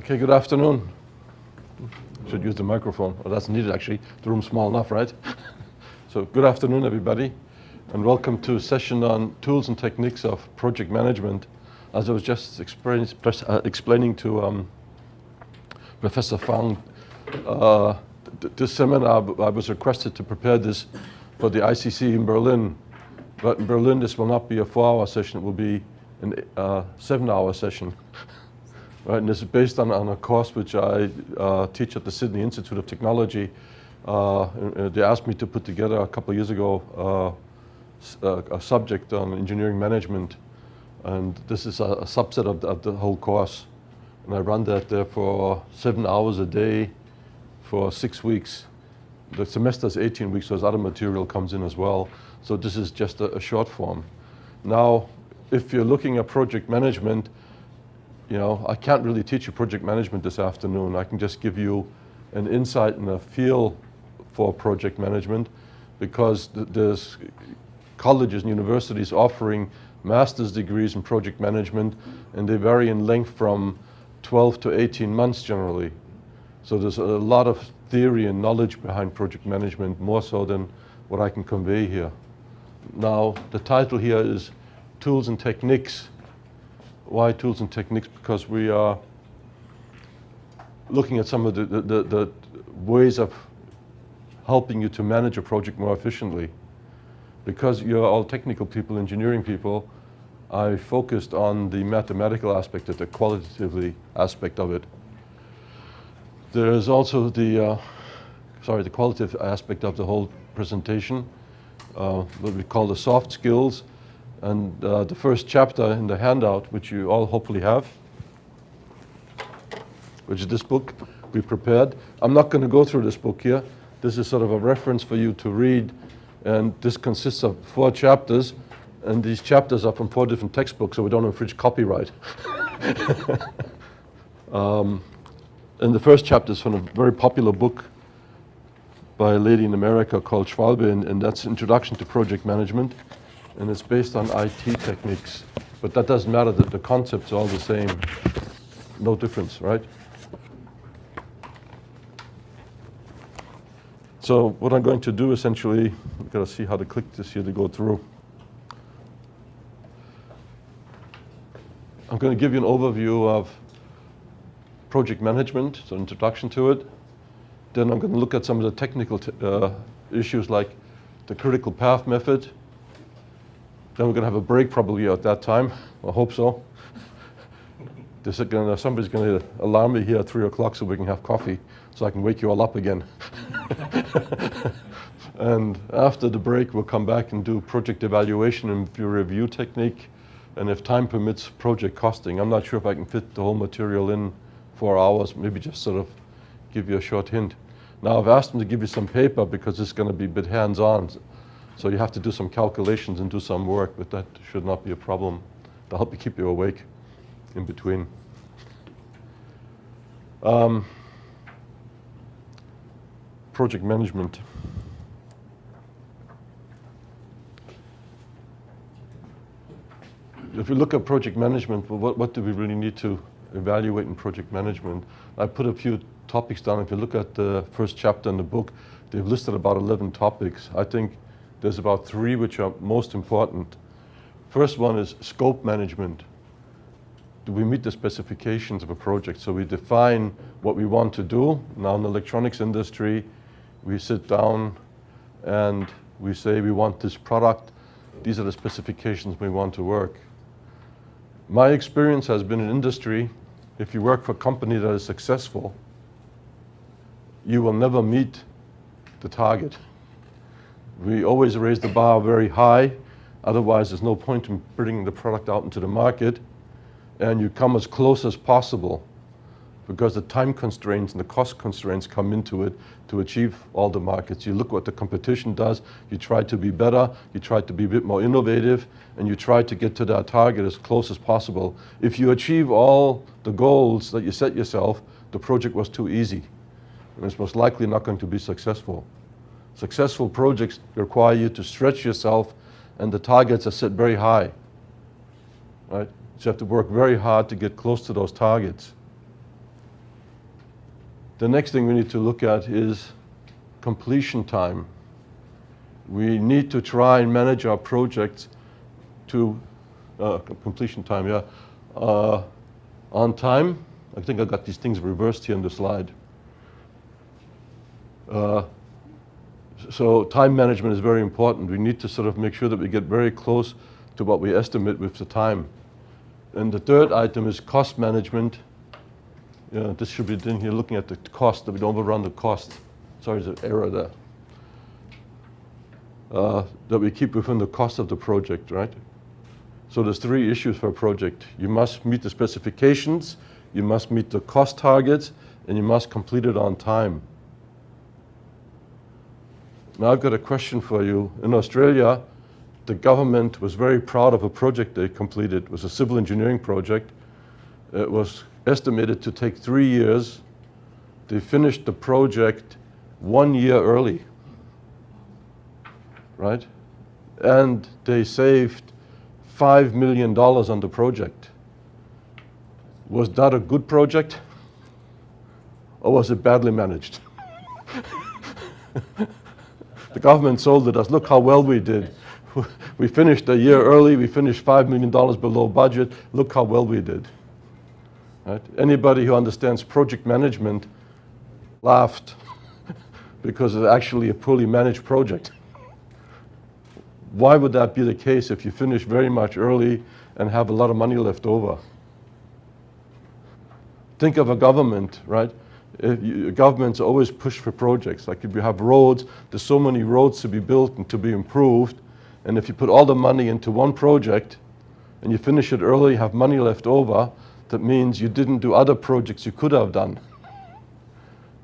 Okay, good afternoon. Should use the microphone. Oh, that's needed actually. The room's small enough, right? So good afternoon, everybody, and welcome to a session on tools and techniques of project management. As I was just explaining to Professor Fang, this seminar, I was requested to prepare this for the ICC in Berlin. But in Berlin, this will not be a 4-hour session. It will be a 7-hour session. Right, and this is based on a course which I teach at the Sydney Institute of Technology. They asked me to put together a couple of years ago a subject on engineering management, and this is a subset of the whole course. And I run that there for 7 hours a day for 6 weeks. The semester is 18 weeks, so other material comes in as well. So this is just a short form. Now, if you're looking at project management, you know, I can't really teach you project management this afternoon. I can just give you an insight and a feel for project management, because there's colleges and universities offering master's degrees in project management, and they vary in length from 12 to 18 months generally. So there's a lot of theory and knowledge behind project management, more so than what I can convey here. Now, the title here is Tools and Techniques. Why tools and techniques? Because we are looking at some of the ways of helping you to manage a project more efficiently. Because you're all technical people, engineering people, I focused on the mathematical aspect of the qualitatively aspect of it. There is also the qualitative aspect of the whole presentation, what we call the soft skills. And the first chapter in the handout, which you all hopefully have, which is this book we prepared. I'm not going to go through this book here. This is sort of a reference for you to read. And this consists of 4 chapters. And these chapters are from 4 different textbooks, so we don't infringe copyright. And the first chapter is from a very popular book by a lady in America called Schwalbe, and that's Introduction to Project Management. And it's based on IT techniques. But that doesn't matter, the concepts are all the same. No difference, right? So what I'm going to do essentially, we've got to see how to click this here to go through. I'm going to give you an overview of project management, so introduction to it. Then I'm going to look at some of the technical issues like the critical path method. Then we're going to have a break probably at that time. I hope so. Somebody's going to alarm me here at 3 o'clock so we can have coffee, so I can wake you all up again. And after the break, we'll come back and do project evaluation and review technique. And if time permits, project costing. I'm not sure if I can fit the whole material in 4 hours, maybe just sort of give you a short hint. Now, I've asked them to give you some paper because it's going to be a bit hands-on. So you have to do some calculations and do some work, but that should not be a problem. They'll help you keep you awake in between. Project management. If you look at project management, well, what do we really need to evaluate in project management? I put a few topics down. If you look at the first chapter in the book, they've listed about 11 topics. I think there's about 3 which are most important. First one is scope management. Do we meet the specifications of a project? So we define what we want to do. Now in the electronics industry, we sit down and we say we want this product. These are the specifications we want to work. My experience has been in industry, if you work for a company that is successful, you will never meet the target. We always raise the bar very high, otherwise there's no point in bringing the product out into the market, and you come as close as possible because the time constraints and the cost constraints come into it to achieve all the markets. You look what the competition does, you try to be better, you try to be a bit more innovative, and you try to get to that target as close as possible. If you achieve all the goals that you set yourself, the project was too easy, and it's most likely not going to be successful. Successful projects require you to stretch yourself, and the targets are set very high, right? So you have to work very hard to get close to those targets. The next thing we need to look at is completion time. We need to try and manage our projects to completion time, on time. I think I got these things reversed here on the slide. So time management is very important. We need to sort of make sure that we get very close to what we estimate with the time. And the third item is cost management. This should be in here looking at the cost, that we don't overrun the cost. Sorry, there's an error there. That we keep within the cost of the project, right? So there's three issues for a project. You must meet the specifications, you must meet the cost targets, and you must complete it on time. Now I've got a question for you. In Australia, the government was very proud of a project they completed. It was a civil engineering project. It was estimated to take 3 years. They finished the project 1 year early, right? And they saved $5 million on the project. Was that a good project? Or was it badly managed? The government sold it as, look how well we did. We finished a year early, we finished $5 million below budget, look how well we did. Right? Anybody who understands project management laughed because it's actually a poorly managed project. Why would that be the case if you finish very much early and have a lot of money left over? Think of a government, right? Governments always push for projects. Like if you have roads, there's so many roads to be built and to be improved. And if you put all the money into one project and you finish it early, have money left over, that means you didn't do other projects you could have done,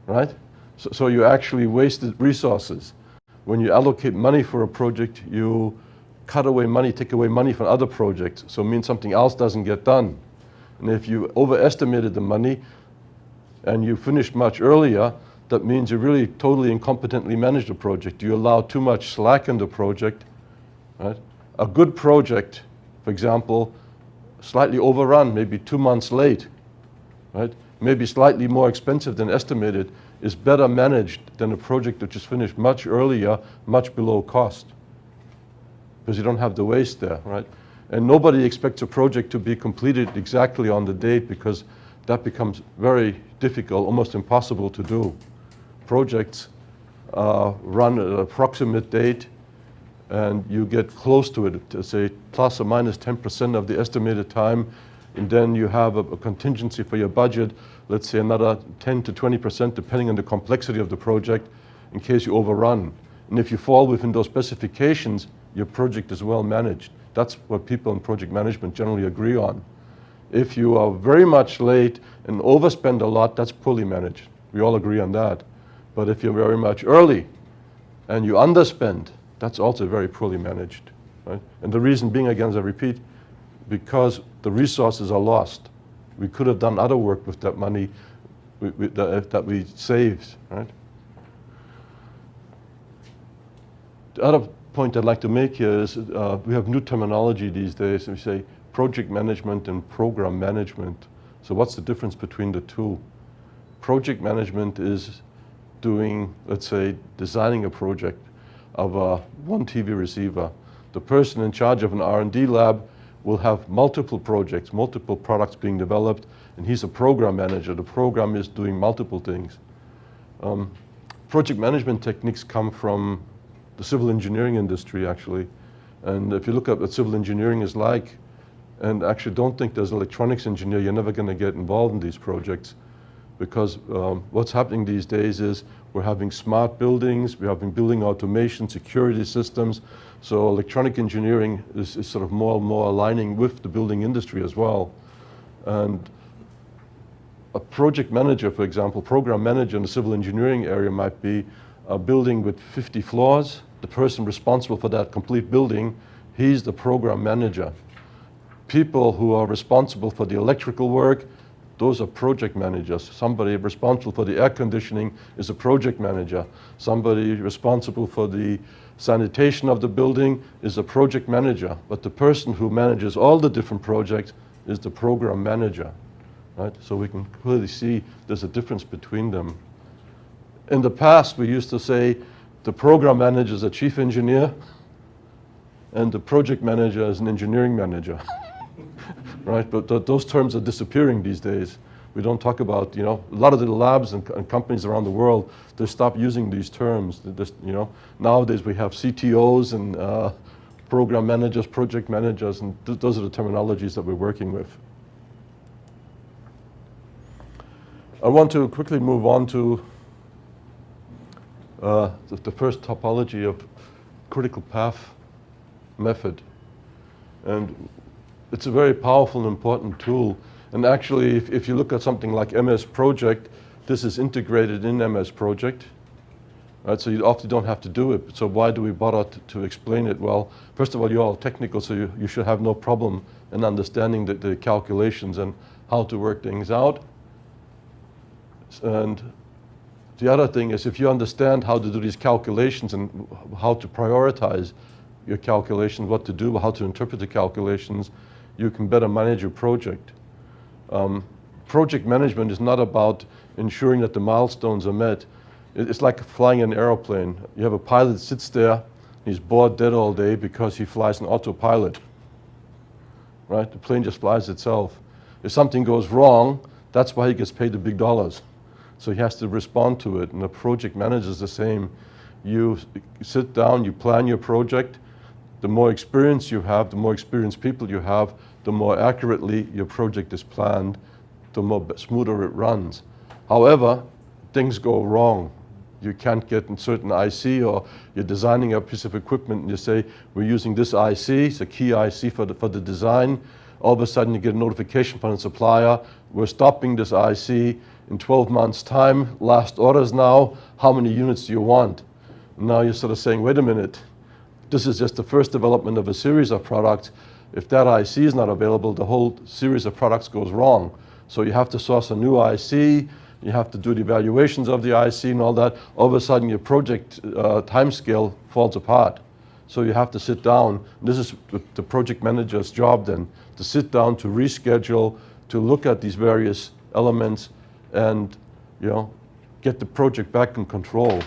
right? So you actually wasted resources. When you allocate money for a project, you cut away money, take away money from other projects. So it means something else doesn't get done. And if you overestimated the money and you finished much earlier, that means you really totally incompetently managed the project. You allow too much slack in the project, right? A good project, for example, slightly overrun, maybe 2 months late, right? Maybe slightly more expensive than estimated, is better managed than a project that just finished much earlier, much below cost. Because you don't have the waste there, right? And nobody expects a project to be completed exactly on the date, because that becomes very difficult, almost impossible to do. Projects run at an approximate date, and you get close to it, to say plus or minus 10% of the estimated time, and then you have a contingency for your budget, let's say another 10 to 20%, depending on the complexity of the project, in case you overrun. And if you fall within those specifications, your project is well managed. That's what people in project management generally agree on. If you are very much late and overspend a lot, that's poorly managed. We all agree on that. But if you're very much early and you underspend, that's also very poorly managed, right? And the reason being, again, as I repeat, because the resources are lost. We could have done other work with that money that we saved, right? The other point I'd like to make here is we have new terminology these days. We say project management and program management. So what's the difference between the two? Project management is doing, let's say, designing a project of one TV receiver. The person in charge of an R&D lab will have multiple projects, multiple products being developed, and he's a program manager. The program is doing multiple things. Project management techniques come from the civil engineering industry, actually. And if you look at what civil engineering is like, and actually don't think there's an electronics engineer, you're never going to get involved in these projects. Because what's happening these days is we're having smart buildings, we're having building automation, security systems. So electronic engineering is sort of more and more aligning with the building industry as well. And a project manager, for example, program manager in the civil engineering area might be a building with 50 floors. The person responsible for that complete building, he's the program manager. People who are responsible for the electrical work, those are project managers. Somebody responsible for the air conditioning is a project manager. Somebody responsible for the sanitation of the building is a project manager. But the person who manages all the different projects is the program manager, right? So we can clearly see there's a difference between them. In the past, we used to say the program manager is a chief engineer and the project manager is an engineering manager, right? But those terms are disappearing these days. We don't talk about, a lot of the labs and companies around the world, they stop using these terms. Nowadays we have CTOs and program managers, project managers, and those are the terminologies that we're working with. I want to quickly move on to the first topology of critical path method. And it's a very powerful and important tool. And actually, if you look at something like MS Project, this is integrated in MS Project. Right? So you often don't have to do it. So why do we bother to explain it? Well, first of all, you're all technical, so you should have no problem in understanding the calculations and how to work things out. And the other thing is, if you understand how to do these calculations and how to prioritize your calculations, what to do, how to interpret the calculations, you can better manage your project. Project management is not about ensuring that the milestones are met. It's like flying an airplane. You have a pilot that sits there, he's bored dead all day because he flies an autopilot. Right? The plane just flies itself. If something goes wrong, that's why he gets paid the big dollars. So he has to respond to it, and the project manager is the same. You sit down, you plan your project. The more experience you have, the more experienced people you have, the more accurately your project is planned, the more smoother it runs. However, things go wrong. You can't get a certain IC, or you're designing a piece of equipment and you say, we're using this IC, it's a key IC for the design. All of a sudden you get a notification from the supplier, we're stopping this IC in 12 months time, last orders now, how many units do you want? Now you're sort of saying, wait a minute, this is just the first development of a series of products. If that IC is not available, the whole series of products goes wrong. So you have to source a new IC, you have to do the evaluations of the IC and all that. All of a sudden your project timescale falls apart. So you have to sit down. This is the project manager's job then, to sit down, to reschedule, to look at these various elements and get the project back in control.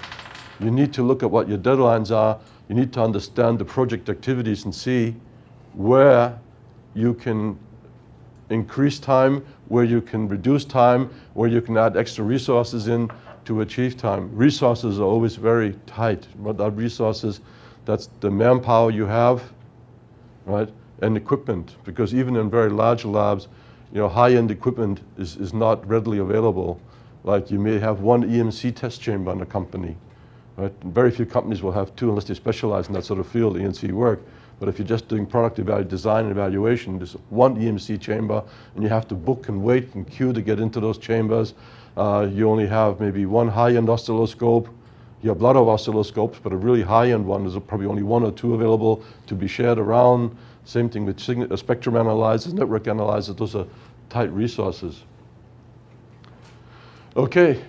You need to look at what your deadlines are. You need to understand the project activities and see where you can increase time, where you can reduce time, where you can add extra resources in to achieve time. Resources are always very tight. What are resources? That's the manpower you have, right? And equipment, because even in very large labs, high-end equipment is not readily available. Like you may have one EMC test chamber in a company, right? Very few companies will have two unless they specialize in that sort of field, EMC work. But if you're just doing product design and evaluation, there's one EMC chamber and you have to book and wait and queue to get into those chambers. You only have maybe one high-end oscilloscope. You have a lot of oscilloscopes, but a really high-end one, there's probably only one or two available to be shared around. Same thing with spectrum analyzers, network analyzers, those are tight resources. Okay,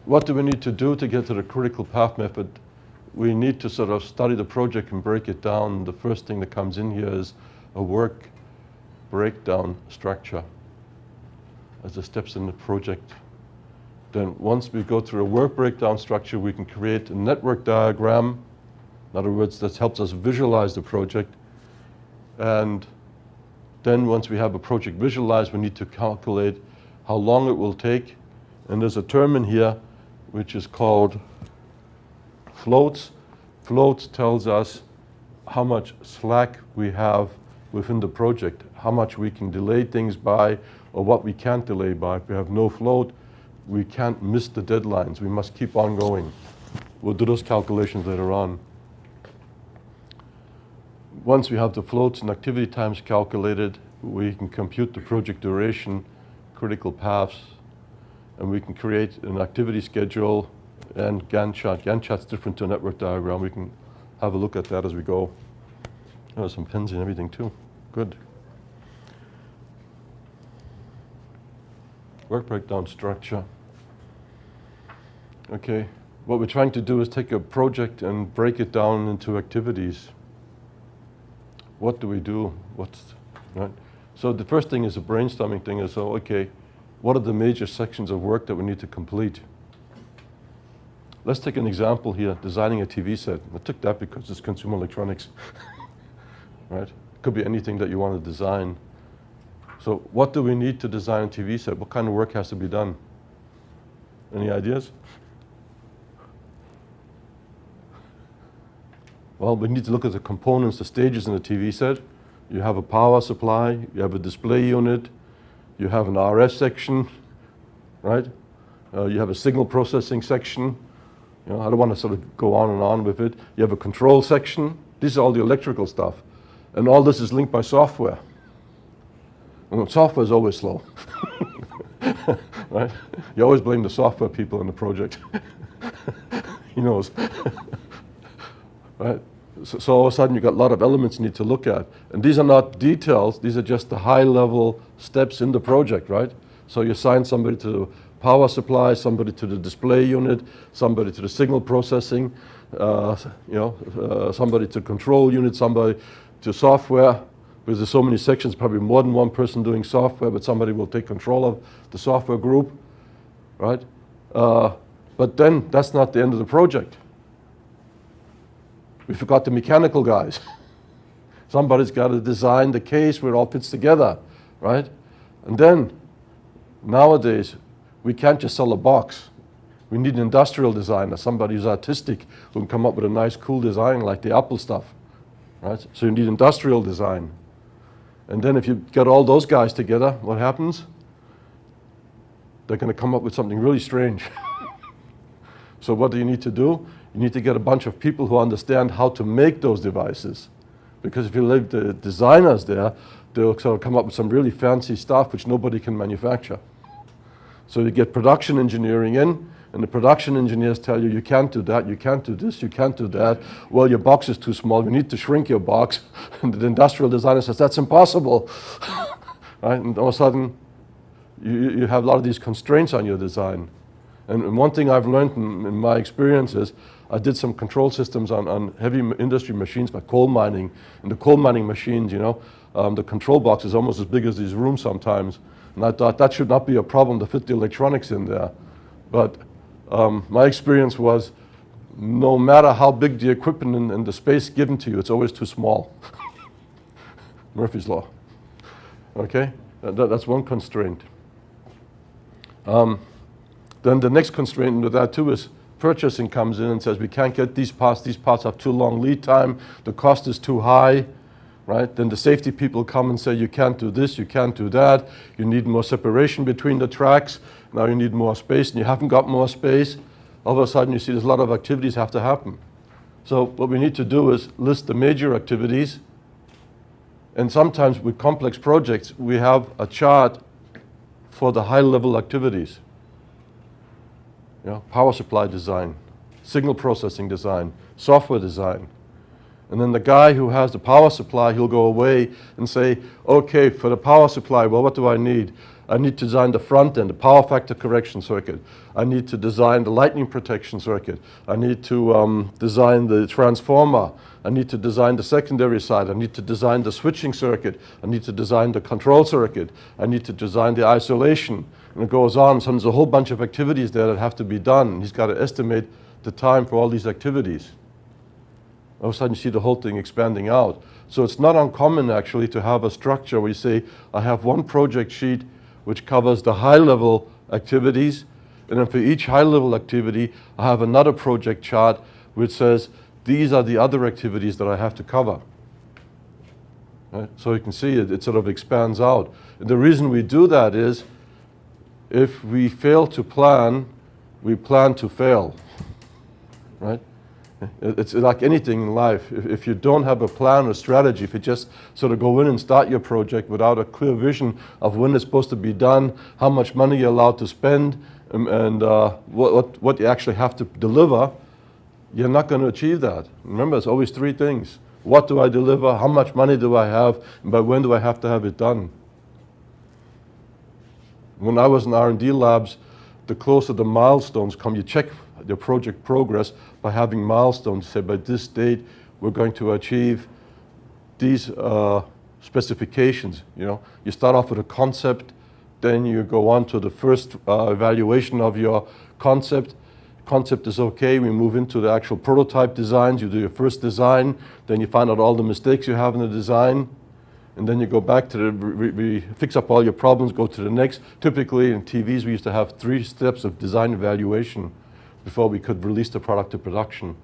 what do we need to do to get to the critical path method? We need to sort of study the project and break it down. The first thing that comes in here is a work breakdown structure as the steps in the project. Then once we go through a work breakdown structure, we can create a network diagram. In other words, that helps us visualize the project. And then once we have a project visualized, we need to calculate how long it will take. And there's a term in here which is called floats. Floats tells us how much slack we have within the project, how much we can delay things by, or what we can't delay by. If we have no float, we can't miss the deadlines. We must keep on going. We'll do those calculations later on. Once we have the floats and activity times calculated, we can compute the project duration, critical paths, and we can create an activity schedule and Gantt chart. Gantt chart's different to a network diagram. We can have a look at that as we go. Oh, there's some pins and everything too. Good. Work breakdown structure. Okay, what we're trying to do is take a project and break it down into activities. What do we do? Right? So the first thing is a brainstorming thing is, okay, what are the major sections of work that we need to complete? let's take an example here, designing a TV set. I took that because it's consumer electronics, right? It could be anything that you want to design. So what do we need to design a TV set? What kind of work has to be done? Any ideas? Well, we need to look at the components, the stages in a TV set. You have a power supply, you have a display unit, you have an RF section, right? You have a signal processing section. You know, I don't want to sort of go on and on with it. You have a control section. These are all the electrical stuff. And all this is linked by software. And software is always slow. Right? You always blame the software people in the project. He knows. Right? So all of a sudden you've got a lot of elements you need to look at. And these are not details, these are just the high level steps in the project, right? So you assign somebody to the power supply, somebody to the display unit, somebody to the signal processing, somebody to control unit, somebody to software. Because there's so many sections, probably more than one person doing software, but somebody will take control of the software group, right? But then that's not the end of the project. We forgot the mechanical guys. Somebody's got to design the case where it all fits together, right? And then, nowadays, we can't just sell a box. We need an industrial designer, somebody who's artistic, who can come up with a nice, cool design like the Apple stuff, right? So you need industrial design. And then if you get all those guys together, what happens? They're going to come up with something really strange. So what do you need to do? You need to get a bunch of people who understand how to make those devices. Because if you leave the designers there, they'll sort of come up with some really fancy stuff which nobody can manufacture. So you get production engineering in, and the production engineers tell you, you can't do that, you can't do this, you can't do that. Well, your box is too small, you need to shrink your box. And the industrial designer says, that's impossible. Right? And all of a sudden, you have a lot of these constraints on your design. And one thing I've learned in my experience is, I did some control systems on heavy industry machines like coal mining. And the coal mining machines, the control box is almost as big as these rooms sometimes. And I thought that should not be a problem to fit the electronics in there. But my experience was, no matter how big the equipment and the space given to you, it's always too small. Murphy's Law. Okay? That's one constraint. Then the next constraint with that too is purchasing comes in and says, we can't get these parts have too long lead time, the cost is too high, right? Then the safety people come and say, you can't do this, you can't do that, you need more separation between the tracks, now you need more space, and you haven't got more space. All of a sudden you see there's a lot of activities have to happen. So what we need to do is list the major activities, and sometimes with complex projects, we have a chart for the high-level activities. Power supply design, signal processing design, software design. And then the guy who has the power supply, he'll go away and say, okay, for the power supply, well, what do I need? I need to design the front end, the power factor correction circuit. I need to design the lightning protection circuit. I need to design the transformer. I need to design the secondary side. I need to design the switching circuit. I need to design the control circuit. I need to design the isolation. And it goes on. So there's a whole bunch of activities there that have to be done. He's got to estimate the time for all these activities. All of a sudden you see the whole thing expanding out. So it's not uncommon actually to have a structure where you say, I have one project sheet which covers the high-level activities, and then for each high-level activity, I have another project chart which says, these are the other activities that I have to cover. Right? So you can see it sort of expands out. And the reason we do that is, if we fail to plan, we plan to fail. Right? It's like anything in life. If you don't have a plan or strategy, if you just sort of go in and start your project without a clear vision of when it's supposed to be done, how much money you're allowed to spend, and what you actually have to deliver, you're not going to achieve that. Remember, it's always three things. What do I deliver? How much money do I have? And by when do I have to have it done? When I was in R&D labs, the closer the milestones come, you check your project progress by having milestones. Say, by this date, we're going to achieve these specifications. You start off with a concept, then you go on to the first evaluation of your concept. concept is okay, we move into the actual prototype designs. You do your first design, then you find out all the mistakes you have in the design, and then you go back to we fix up all your problems, go to the next. Typically in TVs we used to have 3 steps of design evaluation before we could release the product to production.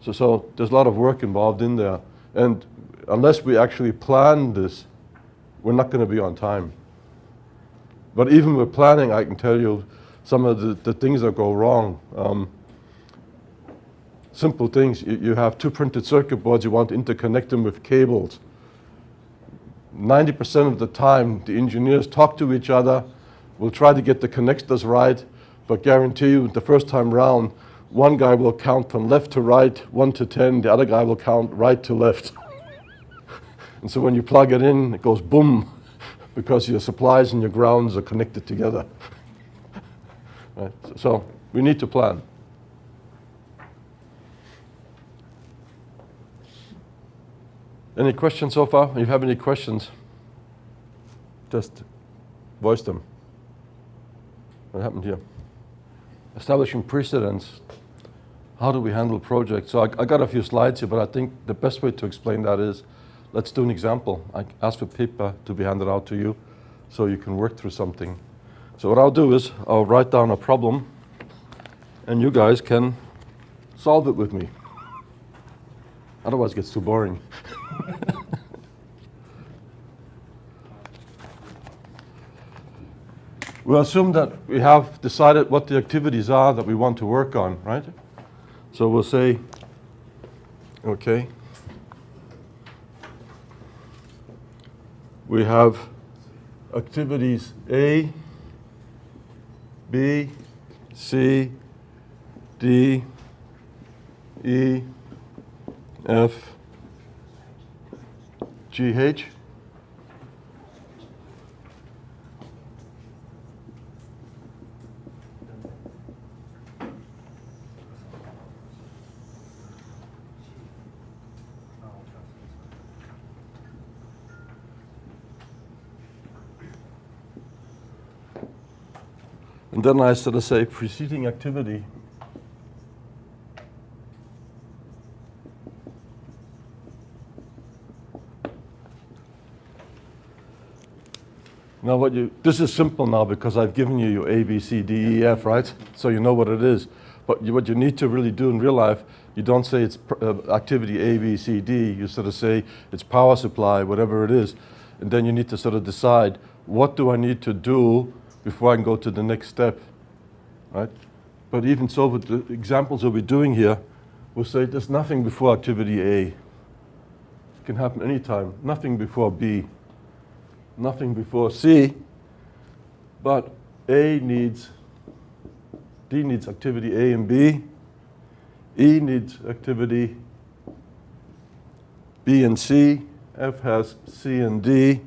So there's a lot of work involved in there, and unless we actually plan this, we're not going to be on time. But even with planning, I can tell you some of the things that go wrong. Simple things, you have 2 printed circuit boards, you want to interconnect them with cables. 90% of the time, the engineers talk to each other, will try to get the connectors right, but guarantee you the first time round, one guy will count from left to right, 1 to 10, the other guy will count right to left. And so when you plug it in, it goes boom, because your supplies and your grounds are connected together. Right? So we need to plan. Any questions so far? If you have any questions, just voice them. What happened here? Establishing precedents. How do we handle projects? So I got a few slides here, but I think the best way to explain that is, let's do an example. I ask for paper to be handed out to you so you can work through something. So what I'll do is I'll write down a problem and you guys can solve it with me. Otherwise it gets too boring. We'll assume that we have decided what the activities are that we want to work on, right? So we'll say, okay, we have activities A, B, C, D, E, F, G, H. And then I sort of say preceding activity. Now this is simple now because I've given you your A, B, C, D, E, F, right? So you know what it is. But what you need to really do in real life, you don't say it's activity A, B, C, D. You sort of say it's power supply, whatever it is. And then you need to sort of decide, what do I need to do before I can go to the next step, right? But even so, with the examples that we're doing here, we'll say there's nothing before activity A. It can happen anytime. Nothing before B. Nothing before C. But D needs activity A and B. E needs activity B and C. F has C and D.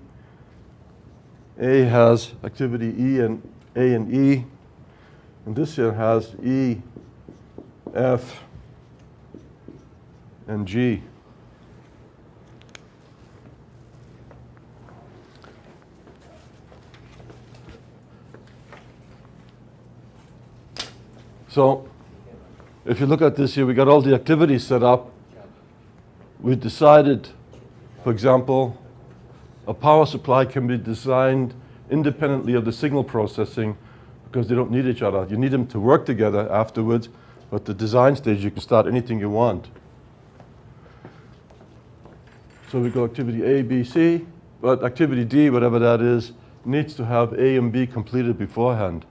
A has activity E and A and E, and this here has E, F, and G. So if you look at this here, we got all the activities set up. We decided, for example, a power supply can be designed independently of the signal processing because they don't need each other. You need them to work together afterwards, but the design stage you can start anything you want. So we go activity A, B, C, but activity D, whatever that is, needs to have A and B completed beforehand.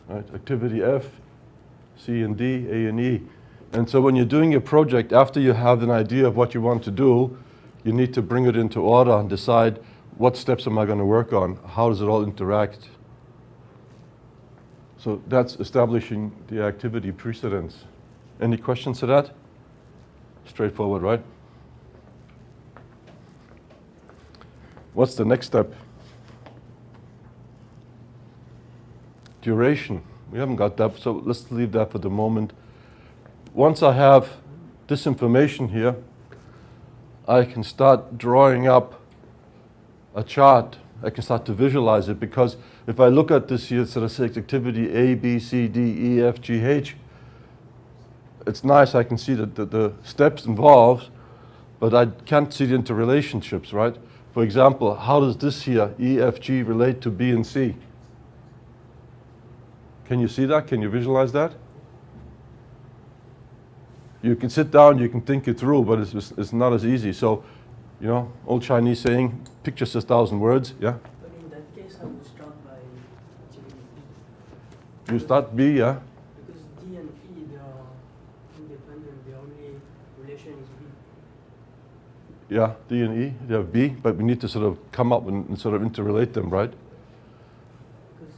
Right? Activity F, C and D, A and E. And so when you're doing your project, after you have an idea of what you want to do, you need to bring it into order and decide what steps am I going to work on? How does it all interact? So that's establishing the activity precedence. Any questions to that? Straightforward, right? What's the next step? Duration. We haven't got that, so let's leave that for the moment. Once I have this information here, I can start drawing up a chart I can start to visualize it, because if I look at this here, sort of say activity A, B, C, D, E, F, G, H, it's nice, I can see the steps involved, but I can't see the interrelationships, right? For example, how does this here, E, F, G, relate to B and C? Can you see that? Can you visualize that? You can sit down, you can think it through, but it's not as easy. So, you know, old Chinese saying, picture says 1,000 words, yeah? But in that case, I would start by activity B. You start B, yeah? Because D and E, they are independent. The only relation is B. Yeah, D and E, they have B, but we need to sort of come up and sort of interrelate them, right? Because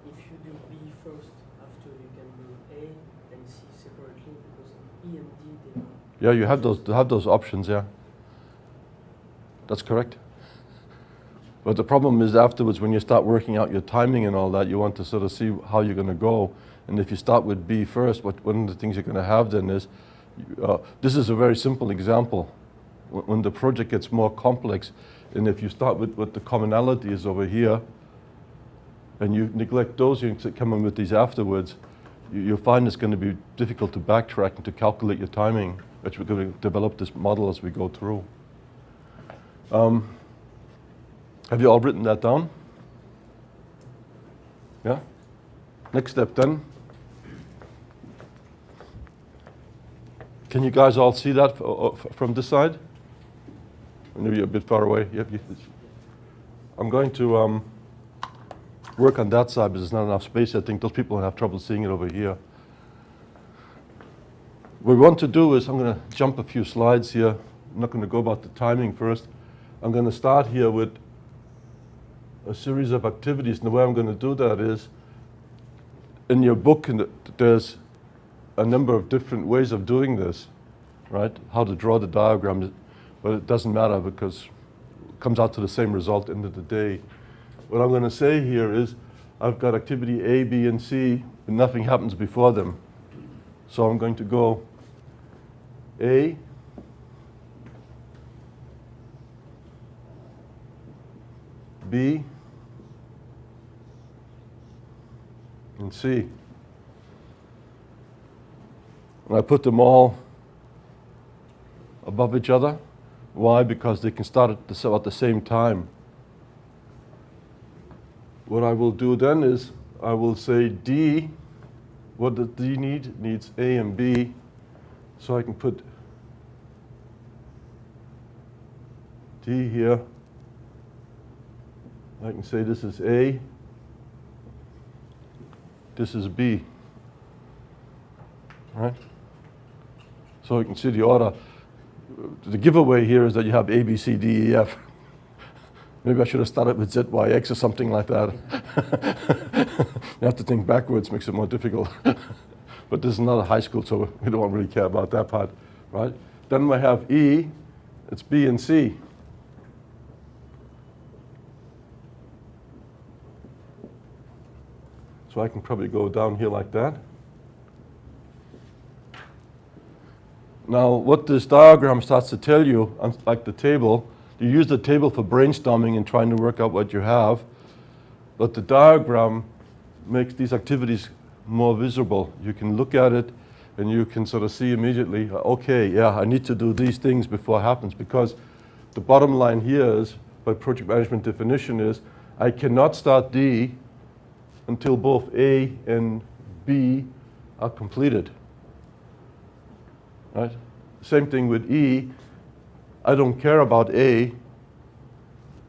if you do B first, after you can do A and C separately, because E and D, they are... Yeah, you have those options, yeah. That's correct. But the problem is afterwards, when you start working out your timing and all that, you want to sort of see how you're going to go. And if you start with B first, one of the things you're going to have then is, this is a very simple example. When the project gets more complex, and if you start with what the commonality is over here, and you neglect those, you come in with these afterwards, you'll find it's going to be difficult to backtrack and to calculate your timing, which we're going to develop this model as we go through. Have you all written that down? Yeah? Next step then. Can you guys all see that from this side? Maybe a bit far away. Yep. I'm going to work on that side because there's not enough space. I think those people will have trouble seeing it over here. What we want to do is, I'm going to jump a few slides here. I'm not going to go about the timing first. I'm going to start here with a series of activities, and the way I'm going to do that is, in your book, there's a number of different ways of doing this, right? How to draw the diagram, but it doesn't matter because it comes out to the same result at the end of the day. What I'm going to say here is, I've got activity A, B, and C, but nothing happens before them. So I'm going to go A, B, and C. And I put them all above each other. Why? Because they can start at the same time. What I will do then is, I will say D, what does D need? It needs A and B. So I can put D here. I can say this is A, this is B, right? So you can see the order. The giveaway here is that you have A, B, C, D, E, F. Maybe I should have started with Z, Y, X or something like that. You have to think backwards, makes it more difficult. But this is not a high school, so we don't really care about that part, right? Then we have E, it's B and C. So I can probably go down here like that. Now, what this diagram starts to tell you, like the table, you use the table for brainstorming and trying to work out what you have, but the diagram makes these activities more visible. You can look at it and you can sort of see immediately, okay, yeah, I need to do these things before it happens, because the bottom line here is, by project management definition is, I cannot start D until both A and B are completed, right? Same thing with E. I don't care about A,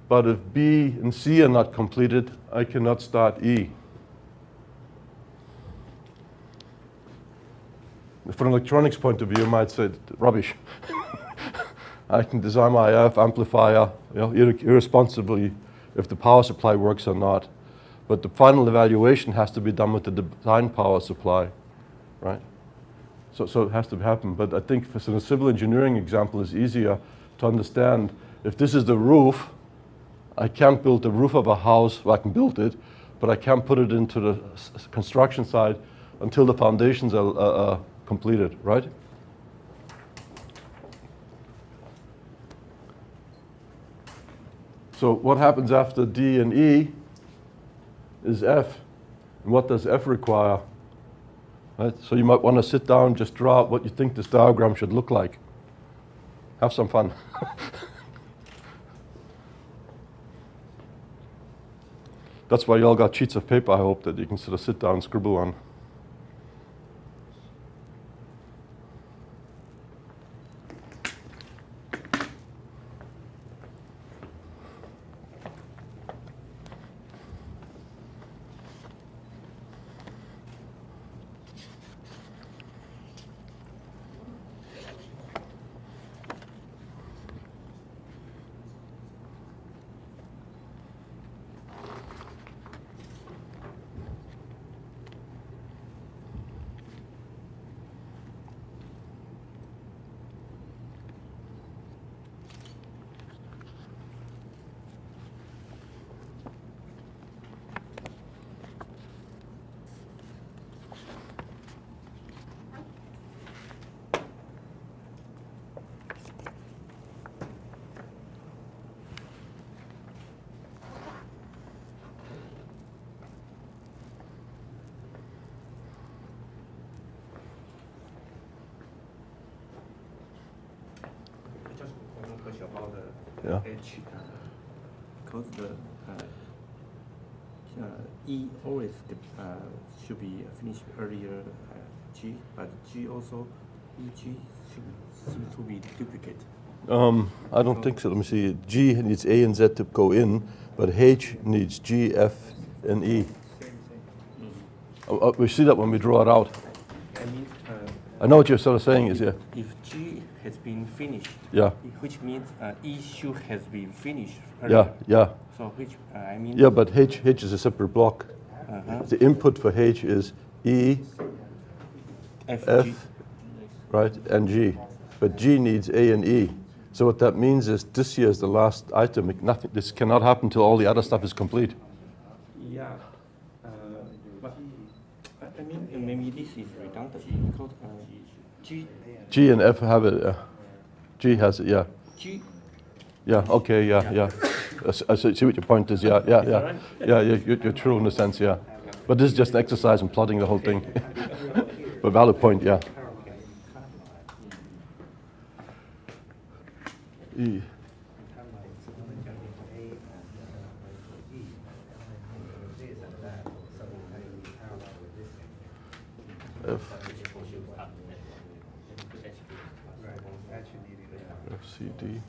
but if B and C are not completed, I cannot start E. From an electronics point of view, you might say, rubbish. I can design my IF amplifier, you know, irresponsibly if the power supply works or not. But the final evaluation has to be done with the design power supply, right? So it has to happen. But I think for a civil engineering example, it's easier to understand. If this is the roof, I can't build the roof of a house. Well, I can build it, but I can't put it into the construction side until the foundations are completed, right? So what happens after D and E is F. And what does F require? Right? So you might want to sit down, just draw out what you think this diagram should look like. Have some fun. That's why you all got sheets of paper, I hope, that you can sort of sit down and scribble on. Just one question about the Yeah. H. Because the E always should be finished earlier G, but G also EG seems to be duplicate. I don't think so. Let me see. G needs A and Z to go in, but H needs G, F, and E. We see that when we draw it out. I mean, I know what you're sort of saying is, yeah. if G has been finished, Yeah, which means E should has been finished yeah, earlier. yeah. So which I mean. Yeah, but H is a separate block. The input for H is E, F, F, G. right, and G. But G needs A and E. So what that means is this here is the last item. Nothing, this cannot happen till all the other stuff is complete. Yeah, but I mean maybe this is redundant because G G and F have it. G has it, yeah. G. Yeah, okay, yeah. I see what your point is, yeah. right? Yeah, you're true in a sense, yeah. But this is just an exercise in plotting the whole thing. But valid point, yeah. E. F. F, C, D.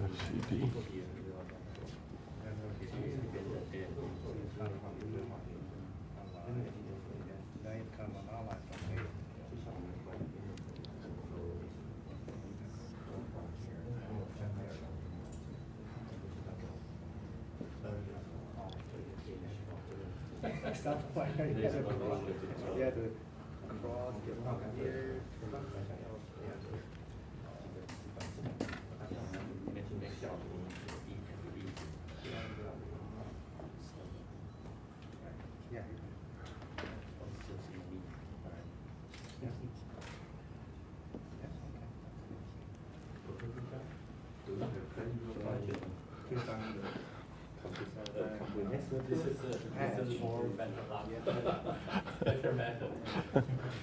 F, C, D.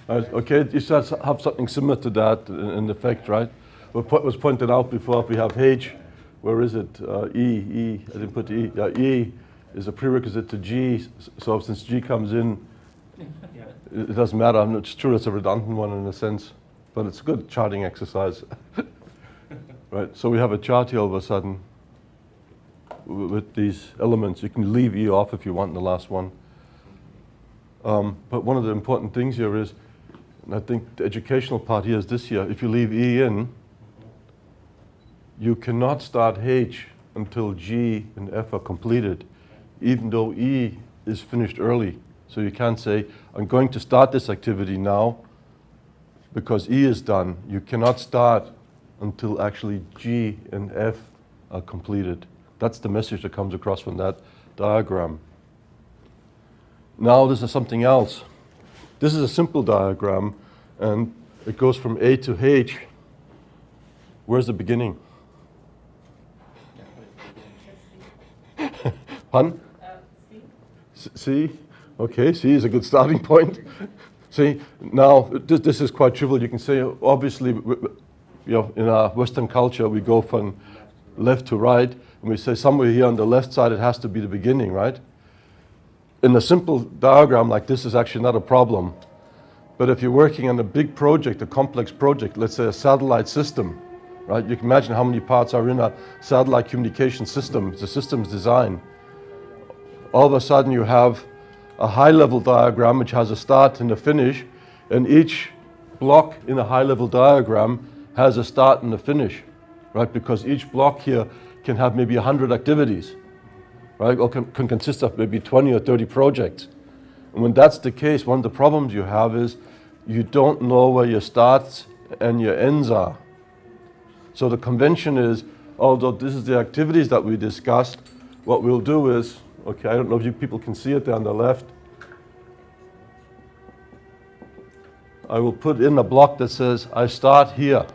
Okay, you should have something similar to that in effect, right? What was pointed out before, if we have H, where is it? E, I didn't put E. Yeah, E is a prerequisite to G, so since G comes in, it doesn't matter. It's true it's a redundant one in a sense, but it's a good charting exercise. Right, so we have a chart here all of a sudden with these elements. You can leave E off if you want in the last one. But one of the important things here is, and I think the educational part here is this here, if you leave E in, you cannot start H until G and F are completed, even though E is finished early. So you can't say, I'm going to start this activity now because E is done. You cannot start until actually G and F are completed. That's the message that comes across from that diagram. Now this is something else. This is a simple diagram, and it goes from A to H. Where's the beginning? Pun? C? Okay, C is a good starting point. See, now this is quite trivial. You can say, obviously, in our Western culture, we go from left to right, and we say somewhere here on the left side, it has to be the beginning, right? In a simple diagram like this is actually not a problem. But if you're working on a big project, a complex project, let's say a satellite system, right? You can imagine how many parts are in a satellite communication system. It's a systems design. All of a sudden you have a high-level diagram which has a start and a finish, and each block in a high-level diagram has a start and a finish, right? Because each block here can have maybe 100 activities, right? Or can consist of maybe 20 or 30 projects. And when that's the case, one of the problems you have is you don't know where your starts and your ends are. So the convention is, although this is the activities that we discussed, what we'll do is, okay, I don't know if you people can see it there on the left. I will put in a block that says, I start here.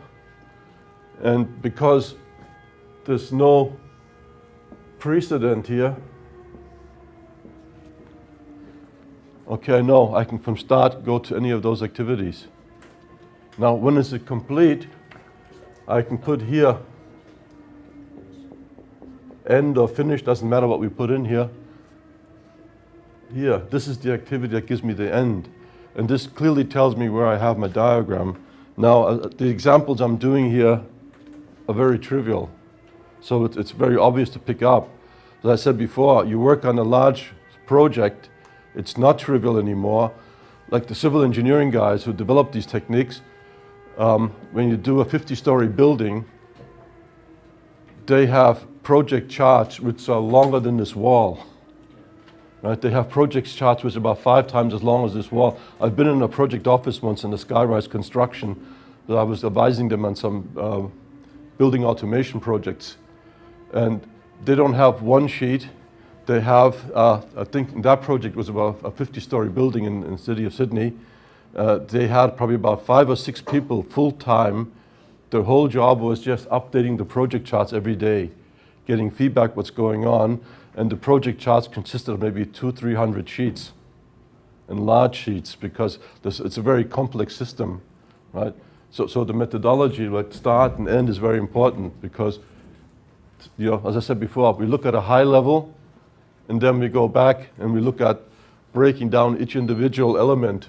And because there's no precedent here, okay, I know I can from start go to any of those activities. Now, when is it complete, I can put here end or finish, doesn't matter what we put in here. Here, this is the activity that gives me the end. And this clearly tells me where I have my diagram. Now, the examples I'm doing here are very trivial. So it's very obvious to pick up. As I said before, you work on a large project, it's not trivial anymore. Like the civil engineering guys who develop these techniques, when you do a 50-story building, they have project charts which are longer than this wall. Right? They have project charts which are about 5 times as long as this wall. I've been in a project office once in the skyrise construction that I was advising them on some building automation projects. And they don't have one sheet. They have, I think that project was about a 50-story building in the city of Sydney. They had probably about 5 or 6 people full-time. Their whole job was just updating the project charts every day, getting feedback what's going on. And the project charts consisted of maybe 200-300 sheets, and large sheets, because it's a very complex system, right? So the methodology, like start and end, is very important because, as I said before, we look at a high level, and then we go back and we look at breaking down each individual element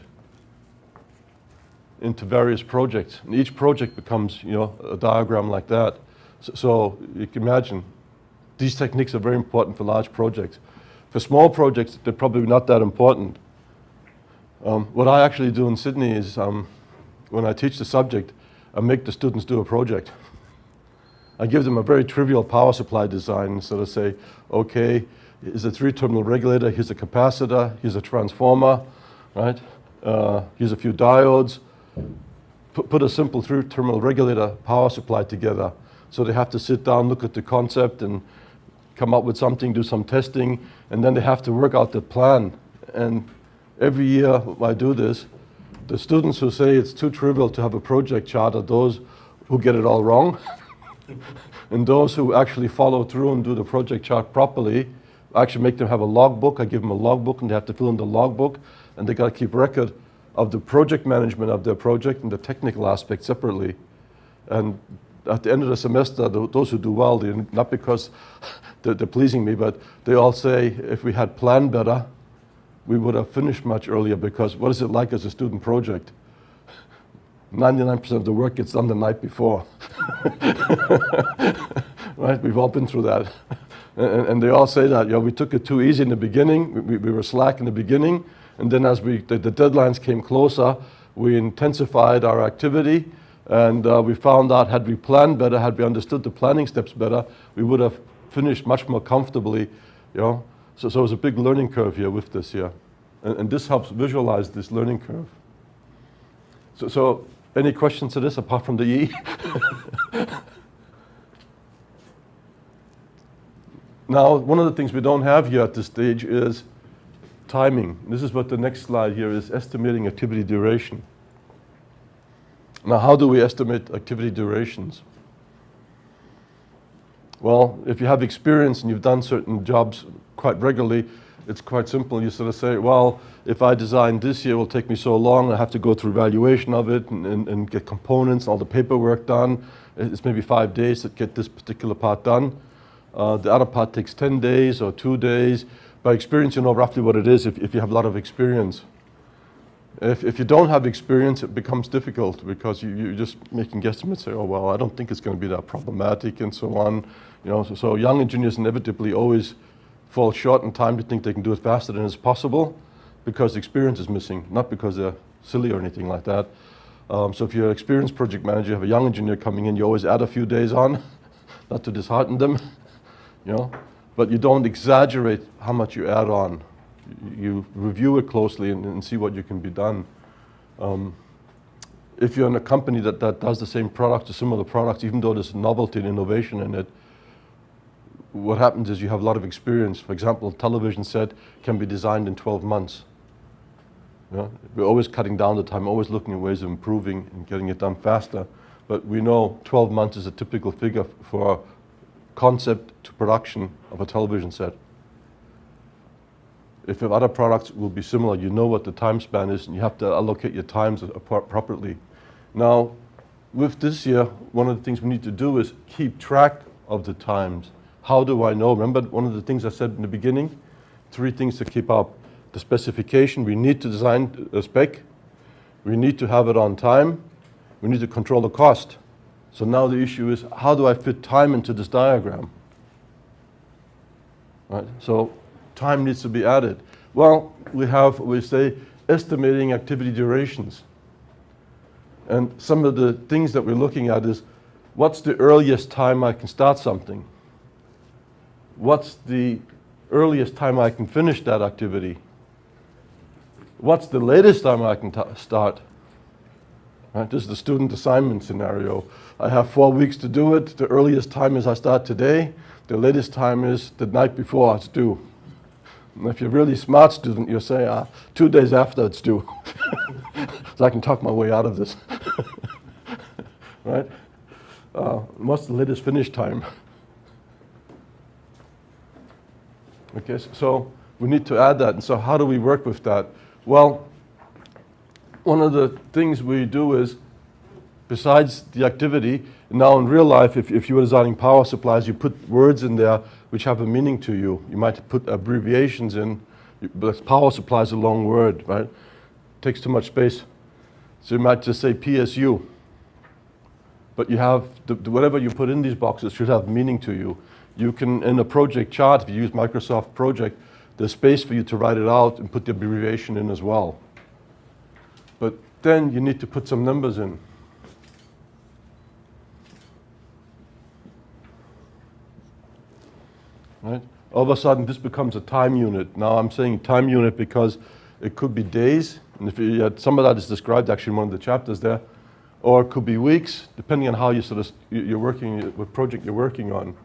into various projects. And each project becomes, a diagram like that. So you can imagine, these techniques are very important for large projects. For small projects, they're probably not that important. What I actually do in Sydney is, when I teach the subject, I make the students do a project. I give them a very trivial power supply design, so to say, okay, here's a 3-terminal regulator, here's a capacitor, here's a transformer, right? Here's a few diodes. Put a simple 3-terminal regulator power supply together. So they have to sit down, look at the concept, and come up with something, do some testing, and then they have to work out the plan. And every year when I do this, the students who say it's too trivial to have a project chart are those who get it all wrong. And those who actually follow through and do the project chart properly, I actually make them have a logbook. I give them a logbook, and they have to fill in the logbook, and they got to keep record of the project management of their project and the technical aspect separately. And at the end of the semester, those who do well, not because they're pleasing me, but they all say, if we had planned better, we would have finished much earlier, because what is it like as a student project? 99% of the work gets done the night before. Right? We've all been through that. And they all say that, we took it too easy in the beginning, we were slack in the beginning, and then as the deadlines came closer, we intensified our activity, and we found out, had we planned better, had we understood the planning steps better, we would have finished much more comfortably, So it's a big learning curve here with this here. And this helps visualize this learning curve. So any questions to this apart from the Ieee? Now, one of the things we don't have here at this stage is timing. This is what the next slide here is, estimating activity duration. Now, how do we estimate activity durations? Well, if you have experience and you've done certain jobs quite regularly, it's quite simple. You sort of say, well, if I design this here, it will take me so long. I have to go through evaluation of it and get components, all the paperwork done. It's maybe 5 days to get this particular part done. The other part takes 10 days or 2 days. By experience, you know roughly what it is if you have a lot of experience. If you don't have experience, it becomes difficult because you're just making guesstimates, say, oh, well, I don't think it's going to be that problematic and so on. You know, so young engineers inevitably always fall short in time to think they can do it faster than is possible because experience is missing, not because they're silly or anything like that. So if you're an experienced project manager, you have a young engineer coming in, you always add a few days on, not to dishearten them, you know, but you don't exaggerate how much you add on. You review it closely and see what you can be done. If you're in a company that does the same product or similar products, even though there's novelty and innovation in it, what happens is you have a lot of experience. For example, a television set can be designed in 12 months. You know, we're always cutting down the time, always looking at ways of improving and getting it done faster. But we know 12 months is a typical figure for concept to production of a television set. If you have other products, it will be similar. You know what the time span is, and you have to allocate your times properly. Now, with this here, one of the things we need to do is keep track of the times. How do I know? Remember one of the things I said in the beginning? 3 things to keep up. The specification, we need to design a spec. We need to have it on time. We need to control the cost. So now the issue is, how do I fit time into this diagram? Right? So time needs to be added. Well, we say estimating activity durations. And some of the things that we're looking at is, what's the earliest time I can start something? What's the earliest time I can finish that activity? What's the latest time I can start? Right? This is the student assignment scenario. I have 4 weeks to do it. The earliest time is I start today. The latest time is the night before it's due. And if you're a really smart student, you'll say, 2 days after it's due. So I can talk my way out of this. Right? What's the latest finish time? Okay, so we need to add that. And so how do we work with that? Well, one of the things we do is, besides the activity, now in real life, if you were designing power supplies, you put words in there which have a meaning to you. You might put abbreviations in, but power supply is a long word, right? Takes too much space. So you might just say PSU. But you have, whatever you put in these boxes should have meaning to you. You can, in a project chart, if you use Microsoft Project, there's space for you to write it out and put the abbreviation in as well. But then you need to put some numbers in. Right? All of a sudden, this becomes a time unit. Now I'm saying time unit because it could be days, and if you had, some of that is described actually in one of the chapters there, or it could be weeks, depending on how you you're working, what project you're working on.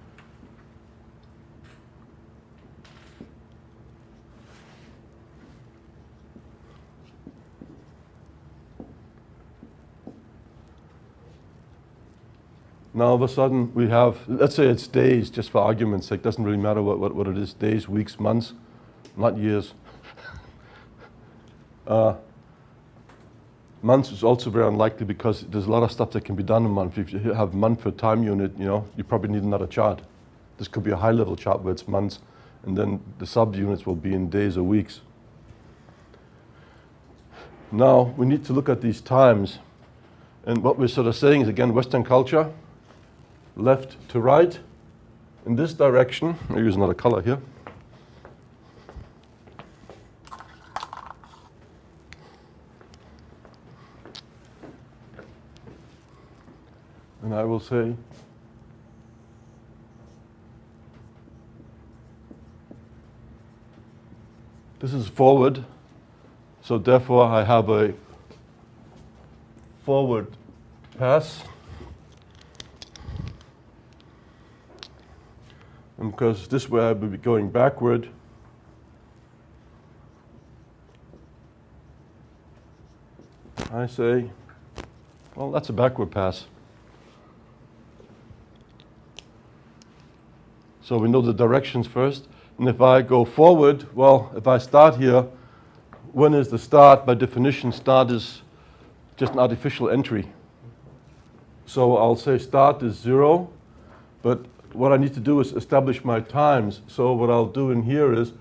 Now all of a sudden we have, let's say it's days, just for argument's sake, doesn't really matter what it is, days, weeks, months, not years. Months is also very unlikely because there's a lot of stuff that can be done in a month. If you have month for time unit, you probably need another chart. This could be a high-level chart where it's months, and then the sub-units will be in days or weeks. Now we need to look at these times, and what we're sort of saying is, again, Western culture, left to right, in this direction. I'll use another color here. And I will say, this is forward, so therefore I have a forward pass. And because this way I will be going backward, I say, well, that's a backward pass. So we know the directions first. And if I go forward, well, if I start here, when is the start? By definition, start is just an artificial entry. So I'll say start is 0, but what I need to do is establish my times. So what I'll do in here is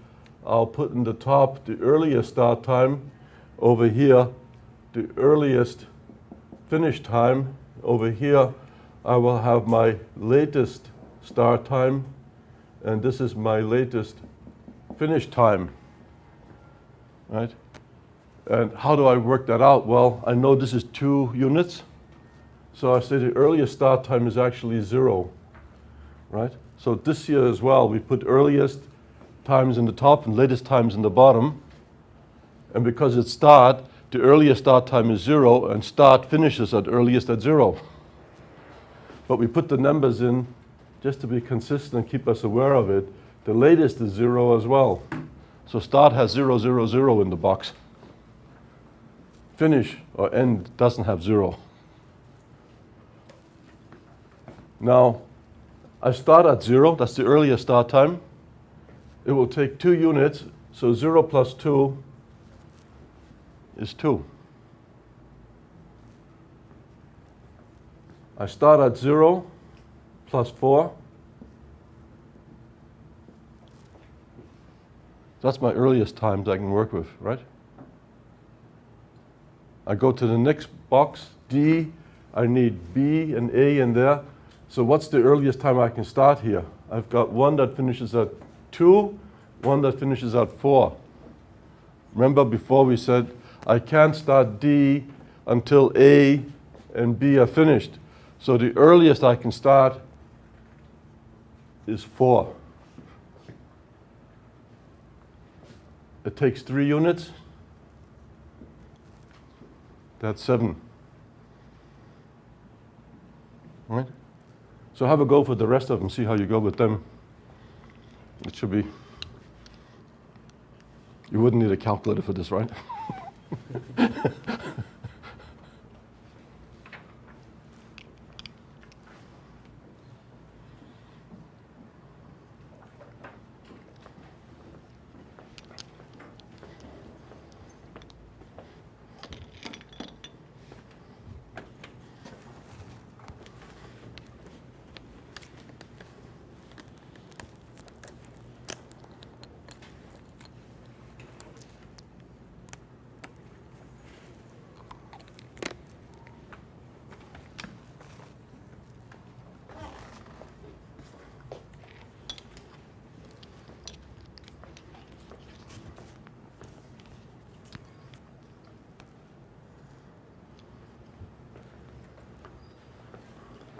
I'll put in the top the earliest start time, over here the earliest finish time, over here I will have my latest start time, and this is my latest finish time, right? And how do I work that out? Well, I know this is 2 units, so I say the earliest start time is actually 0, right? So this here as well, we put earliest times in the top and latest times in the bottom, and because it's start, the earliest start time is 0, and start finishes at earliest at 0. But we put the numbers in just to be consistent and keep us aware of it. The latest is 0 as well. So start has 0, 0, 0 in the box. Finish or end doesn't have 0. Now, I start at 0, that's the earliest start time. It will take 2 units, so 0 plus 2 is 2. I start at 0 plus 4. That's my earliest times I can work with, right? I go to the next box, D. I need B and A in there. So what's the earliest time I can start here? I've got one that finishes at 2, one that finishes at 4. Remember before we said I can't start D until A and B are finished. So the earliest I can start is 4. It takes 3 units. That's 7. Right? So have a go for the rest of them, see how you go with them. It should be, you wouldn't need a calculator for this, right?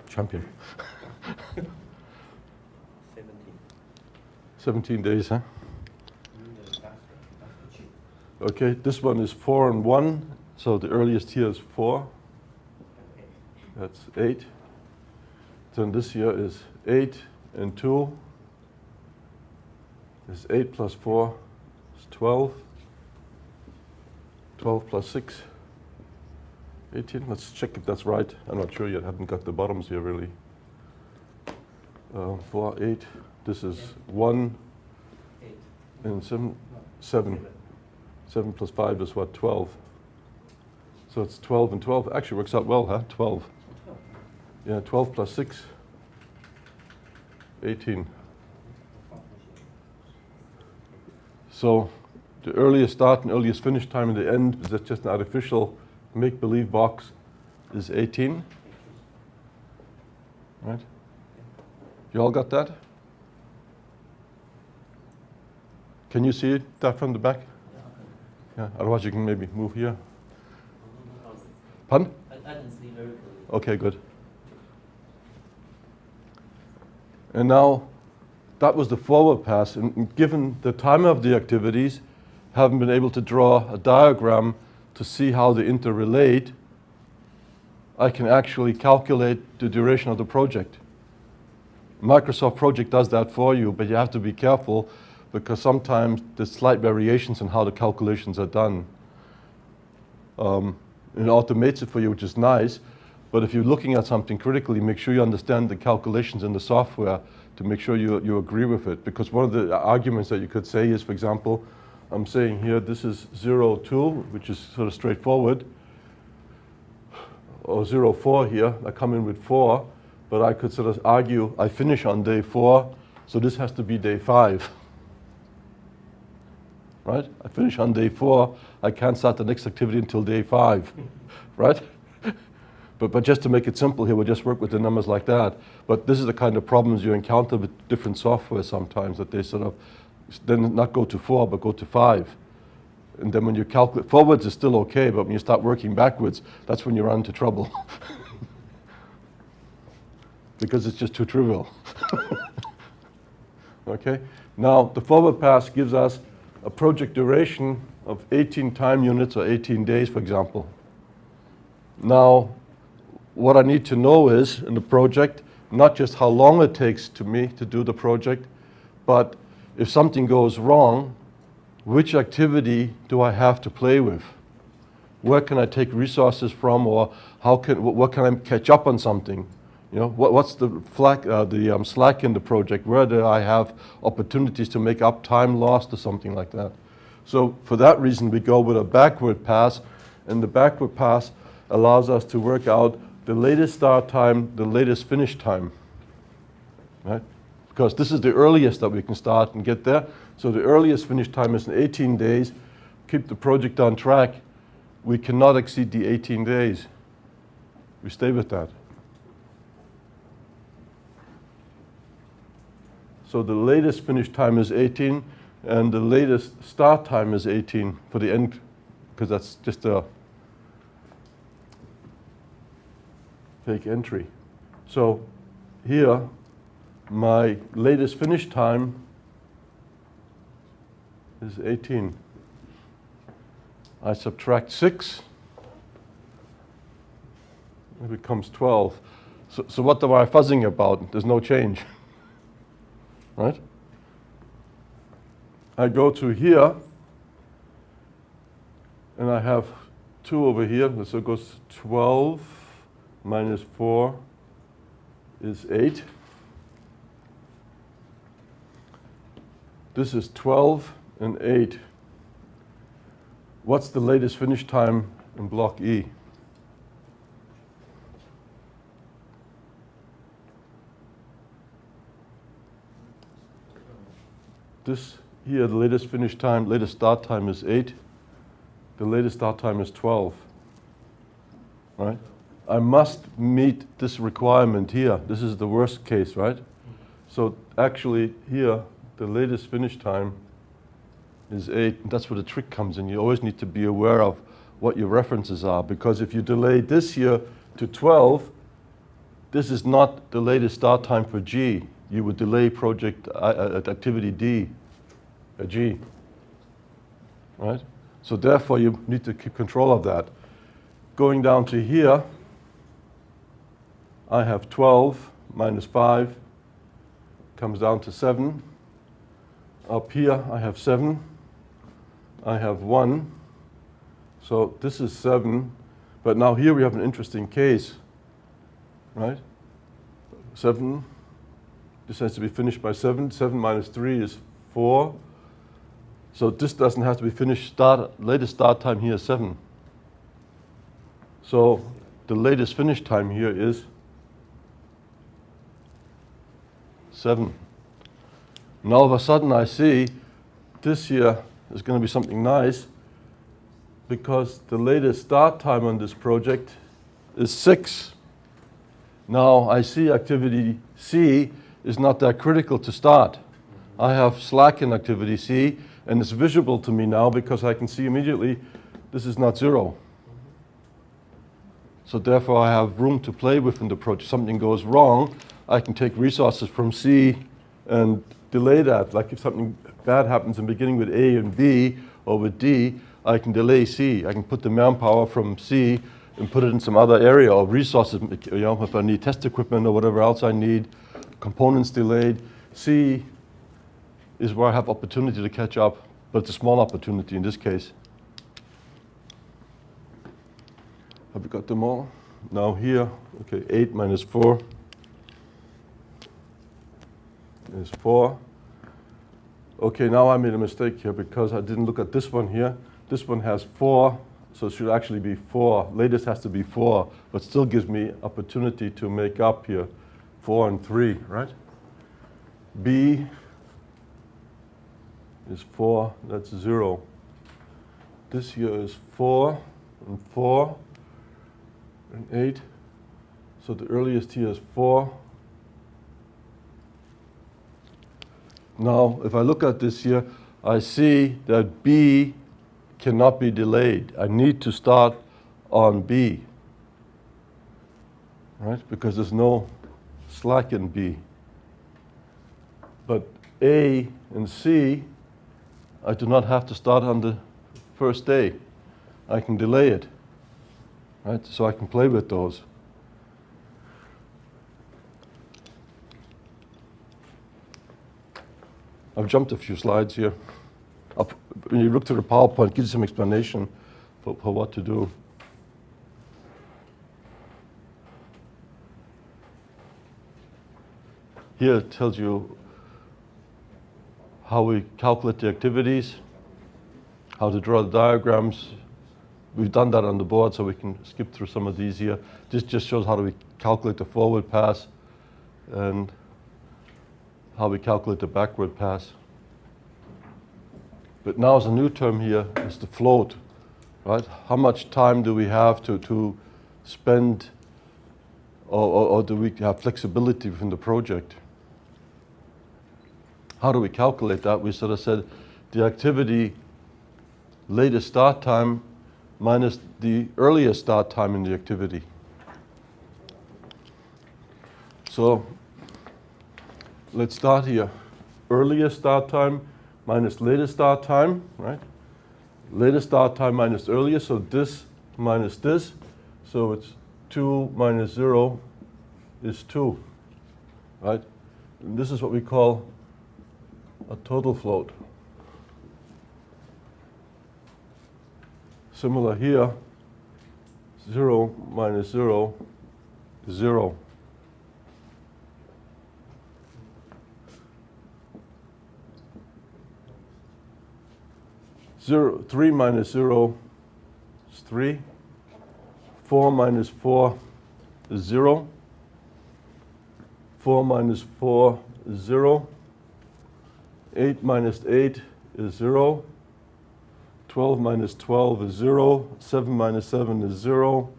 Champion. 17 days, huh? Okay, this one is 4 and 1, so the earliest here is 4. That's 8. Then this here is 8 and 2. This 8 plus 4 is 12. 12 plus 6. 18. Let's check if that's right. I'm not sure yet. I haven't got the bottoms here really. 4, 8. This is 1 and 7. 7 plus 5 is what? 12. So it's 12 and 12. Actually works out well, huh? 12. Yeah, 12 plus 6. 18. So the earliest start and earliest finish time in the end, is that just an artificial make-believe box, is 18. Right? You all got that? Can you see that from the back? Yeah, otherwise you can maybe move here. Pardon? I can see very clearly. Okay, good. And now, that was the forward pass, and given the time of the activities, haven't been able to draw a diagram to see how they interrelate, I can actually calculate the duration of the project. Microsoft Project does that for you, but you have to be careful because sometimes there's slight variations in how the calculations are done. and it automates it for you, which is nice. But if you're looking at something critically, make sure you understand the calculations in the software to make sure you agree with it. Because one of the arguments that you could say is, for example, I'm saying here this is 0, 2, which is sort of straightforward, or 0, 4 here. I come in with 4, but I could sort of argue I finish on day 4, so this has to be day 5. Right? I finish on day 4, I can't start the next activity until day 5, right? But just to make it simple here, we'll just work with the numbers like that. But this is the kind of problems you encounter with different software sometimes, that they sort of then not go to 4, but go to 5. And then when you calculate forwards, it's still okay, but when you start working backwards, that's when you run into trouble. Because it's just too trivial. Okay? Now, the forward pass gives us a project duration of 18 time units, or 18 days, for example. Now, what I need to know is, in the project, not just how long it takes to me to do the project, but if something goes wrong, which activity do I have to play with? Where can I take resources from, or what can I catch up on something? You know, what's the slack in the project? Where do I have opportunities to make up time lost or something like that? So for that reason, we go with a backward pass, and the backward pass allows us to work out the latest start time, the latest finish time, right? Because this is the earliest that we can start and get there. So the earliest finish time is in 18 days. Keep the project on track. We cannot exceed the 18 days. We stay with that. So the latest finish time is 18, and the latest start time is 18 for the end, because that's just a fake entry. So here, my latest finish time is 18. I subtract 6, it becomes 12. So what am I fuzzing about? There's no change. Right? I go to here, and I have 2 over here, so it goes 12 minus 4 is 8. This is 12 and 8. What's the latest finish time in block E? This here, the latest finish time, latest start time is 8. The latest start time is 12. Right? I must meet this requirement here. This is the worst case, right? So actually here, the latest finish time is 8. And that's where the trick comes in. You always need to be aware of what your references are, because if you delay this here to 12, this is not the latest start time for G. You would delay project activity D, G, right? So therefore, you need to keep control of that. Going down to here, I have 12 minus 5, comes down to 7. Up here, I have 7. I have 1. So this is 7. But now here we have an interesting case, right? 7. This has to be finished by 7. 7 minus 3 is 4. So this doesn't have to be finished. Latest start time here is 7. So the latest finish time here is 7. And all of a sudden I see this here is going to be something nice, because the latest start time on this project is 6. Now I see activity C is not that critical to start. I have slack in activity C, and it's visible to me now because I can see immediately this is not 0. So therefore I have room to play with in the project. If something goes wrong, I can take resources from C and delay that. Like if something bad happens in beginning with A and B or with D, I can delay C. I can put the manpower from C and put it in some other area, or resources, you know, if I need test equipment or whatever else I need, components delayed. C is where I have opportunity to catch up, but it's a small opportunity in this case. Have we got them all? Now here, okay, 8 minus 4 is 4. Okay, now I made a mistake here because I didn't look at this one here. This one has 4, so it should actually be 4. Latest has to be 4, but still gives me opportunity to make up here 4 and 3, right? B is 4, that's 0. This here is 4 and 4 and 8. So the earliest here is 4. Now, if I look at this here, I see that B cannot be delayed. I need to start on B, right? Because there's no slack in B. But A and C, I do not have to start on the first day. I can delay it, right? So I can play with those. I've jumped a few slides here. When you look to the PowerPoint, it gives you some explanation for what to do. Here it tells you how we calculate the activities, how to draw the diagrams. We've done that on the board, so we can skip through some of these here. This just shows how do we calculate the forward pass and how we calculate the backward pass. But now there's a new term here, is the float, right? How much time do we have to spend, or do we have flexibility within the project? How do we calculate that? We sort of said the activity latest start time minus the earliest start time in the activity. So let's start here. Earliest start time minus latest start time, right? Latest start time minus earliest, so this minus this. So it's 2 minus 0 is 2, right? And this is what we call a total float. Similar here, 0 minus 0 is 0. Zero, 3 minus 0 is 3. 4 minus 4 is 0. 4 minus 4 is 0. 8 minus 8 is 0. 12 minus 12 is 0. 7 minus 7 is 0.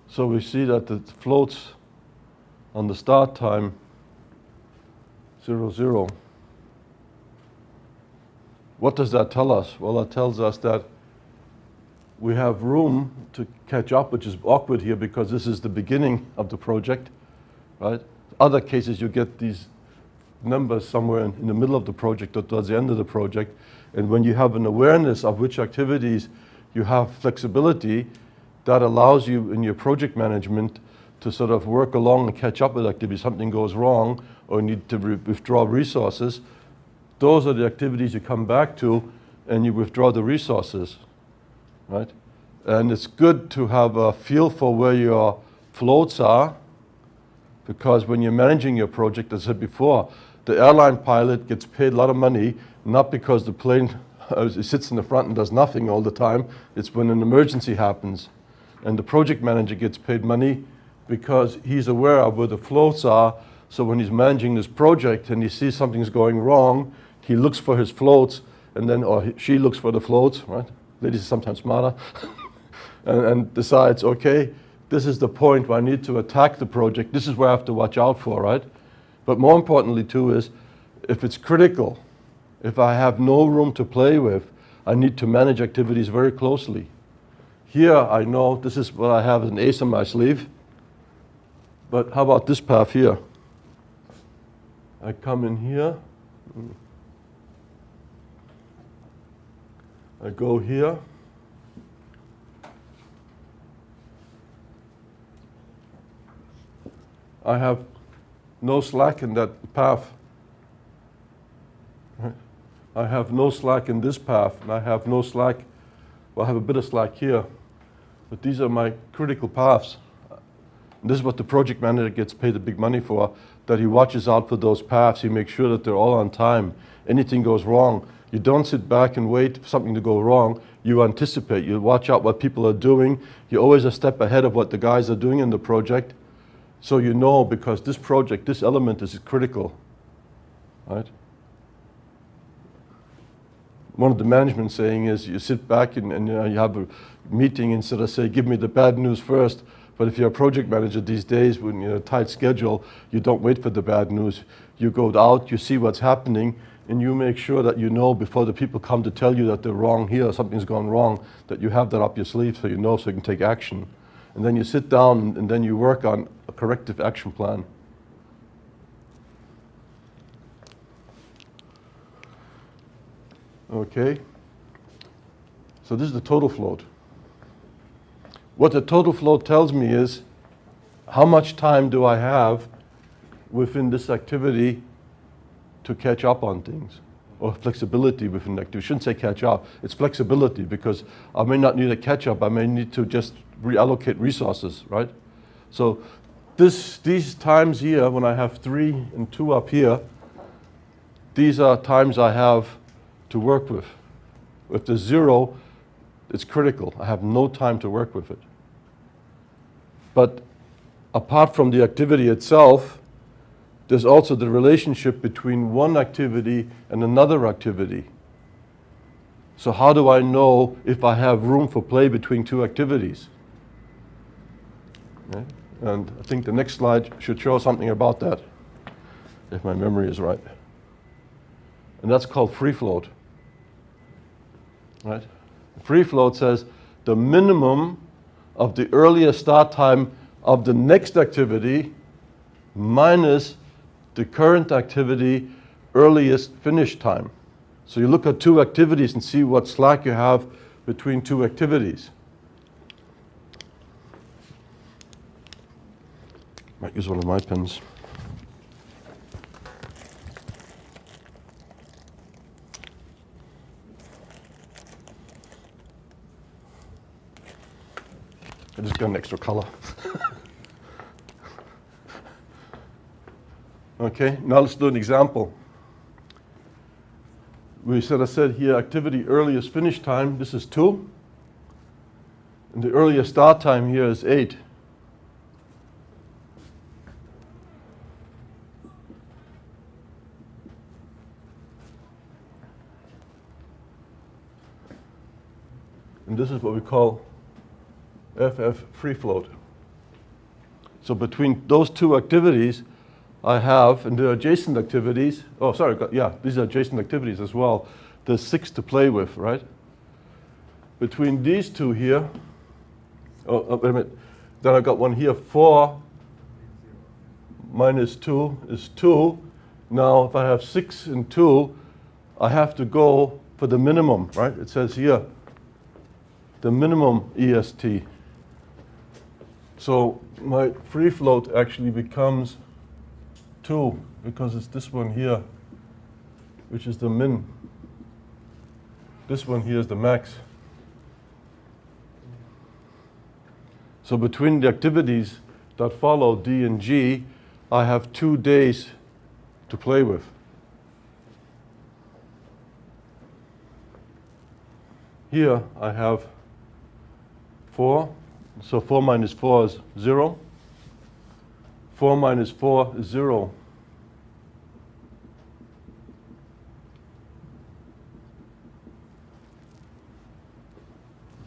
So we see that it floats on the start time 0, 0. What does that tell us? Well, that tells us that we have room to catch up, which is awkward here because this is the beginning of the project, right? Other cases, you get these numbers somewhere in the middle of the project or towards the end of the project. And when you have an awareness of which activities you have flexibility, that allows you in your project management to sort of work along and catch up with activities. Something goes wrong or you need to withdraw resources. Those are the activities you come back to and you withdraw the resources, right? And it's good to have a feel for where your floats are, because when you're managing your project, as I said before, the airline pilot gets paid a lot of money, not because the plane sits in the front and does nothing all the time. It's when an emergency happens. And the project manager gets paid money because he's aware of where the floats are. So when he's managing this project and he sees something's going wrong, he looks for his floats, and then, or she looks for the floats, right? Ladies are sometimes smarter, and decides, okay, this is the point where I need to attack the project. This is where I have to watch out for, right? But more importantly too is, if it's critical, if I have no room to play with, I need to manage activities very closely. Here I know this is what I have as an ace on my sleeve, but how about this path here? I come in here, I go here, I have no slack in that path. I have no slack in this path, and I have no slack well, I have a bit of slack here, but these are my critical paths. And this is what the project manager gets paid the big money for, that he watches out for those paths. He makes sure that they're all on time. Anything goes wrong, you don't sit back and wait for something to go wrong. You anticipate, you watch out what people are doing. You're always a step ahead of what the guys are doing in the project. So you know, because this project, this element is critical, right? One of the management saying is you sit back and you have a meeting instead of say, give me the bad news first. But if you're a project manager these days, when you're a tight schedule, you don't wait for the bad news. You go out, you see what's happening, and you make sure that you know before the people come to tell you that they're wrong here, something's gone wrong, that you have that up your sleeve so you know, so you can take action. And then you sit down and then you work on a corrective action plan. Okay, so this is the total float. What the total float tells me is how much time do I have within this activity to catch up on things, or flexibility within the activity. I shouldn't say catch up, it's flexibility, because I may not need a catch up, I may need to just reallocate resources, right? So these times here, when I have 3 and 2 up here, these are times I have to work with. If there's 0, it's critical. I have no time to work with it. But apart from the activity itself, there's also the relationship between one activity and another activity. So how do I know if I have room for play between 2 activities? Okay. And I think the next slide should show something about that, if my memory is right. And that's called free float. Right? Free float says the minimum of the earliest start time of the next activity minus the current activity earliest finish time. So you look at 2 activities and see what slack you have between 2 activities. Might use one of my pens. I just got an extra color. Okay, now let's do an example. I said here activity earliest finish time, this is 2. And the earliest start time here is 8. And this is what we call FF free float. So between those 2 activities, I have, and the adjacent activities, these are adjacent activities as well. There's 6 to play with, right? Between these 2 here, wait a minute, then I've got one here, 4 minus 2 is 2. Now if I have 6 and 2, I have to go for the minimum, right? It says here, the minimum EST. So my free float actually becomes 2, because it's this one here, which is the min. This one here is the max. So between the activities that follow D and G, I have 2 days to play with. Here I have 4, so 4 minus 4 is 0. 4 minus 4 is 0.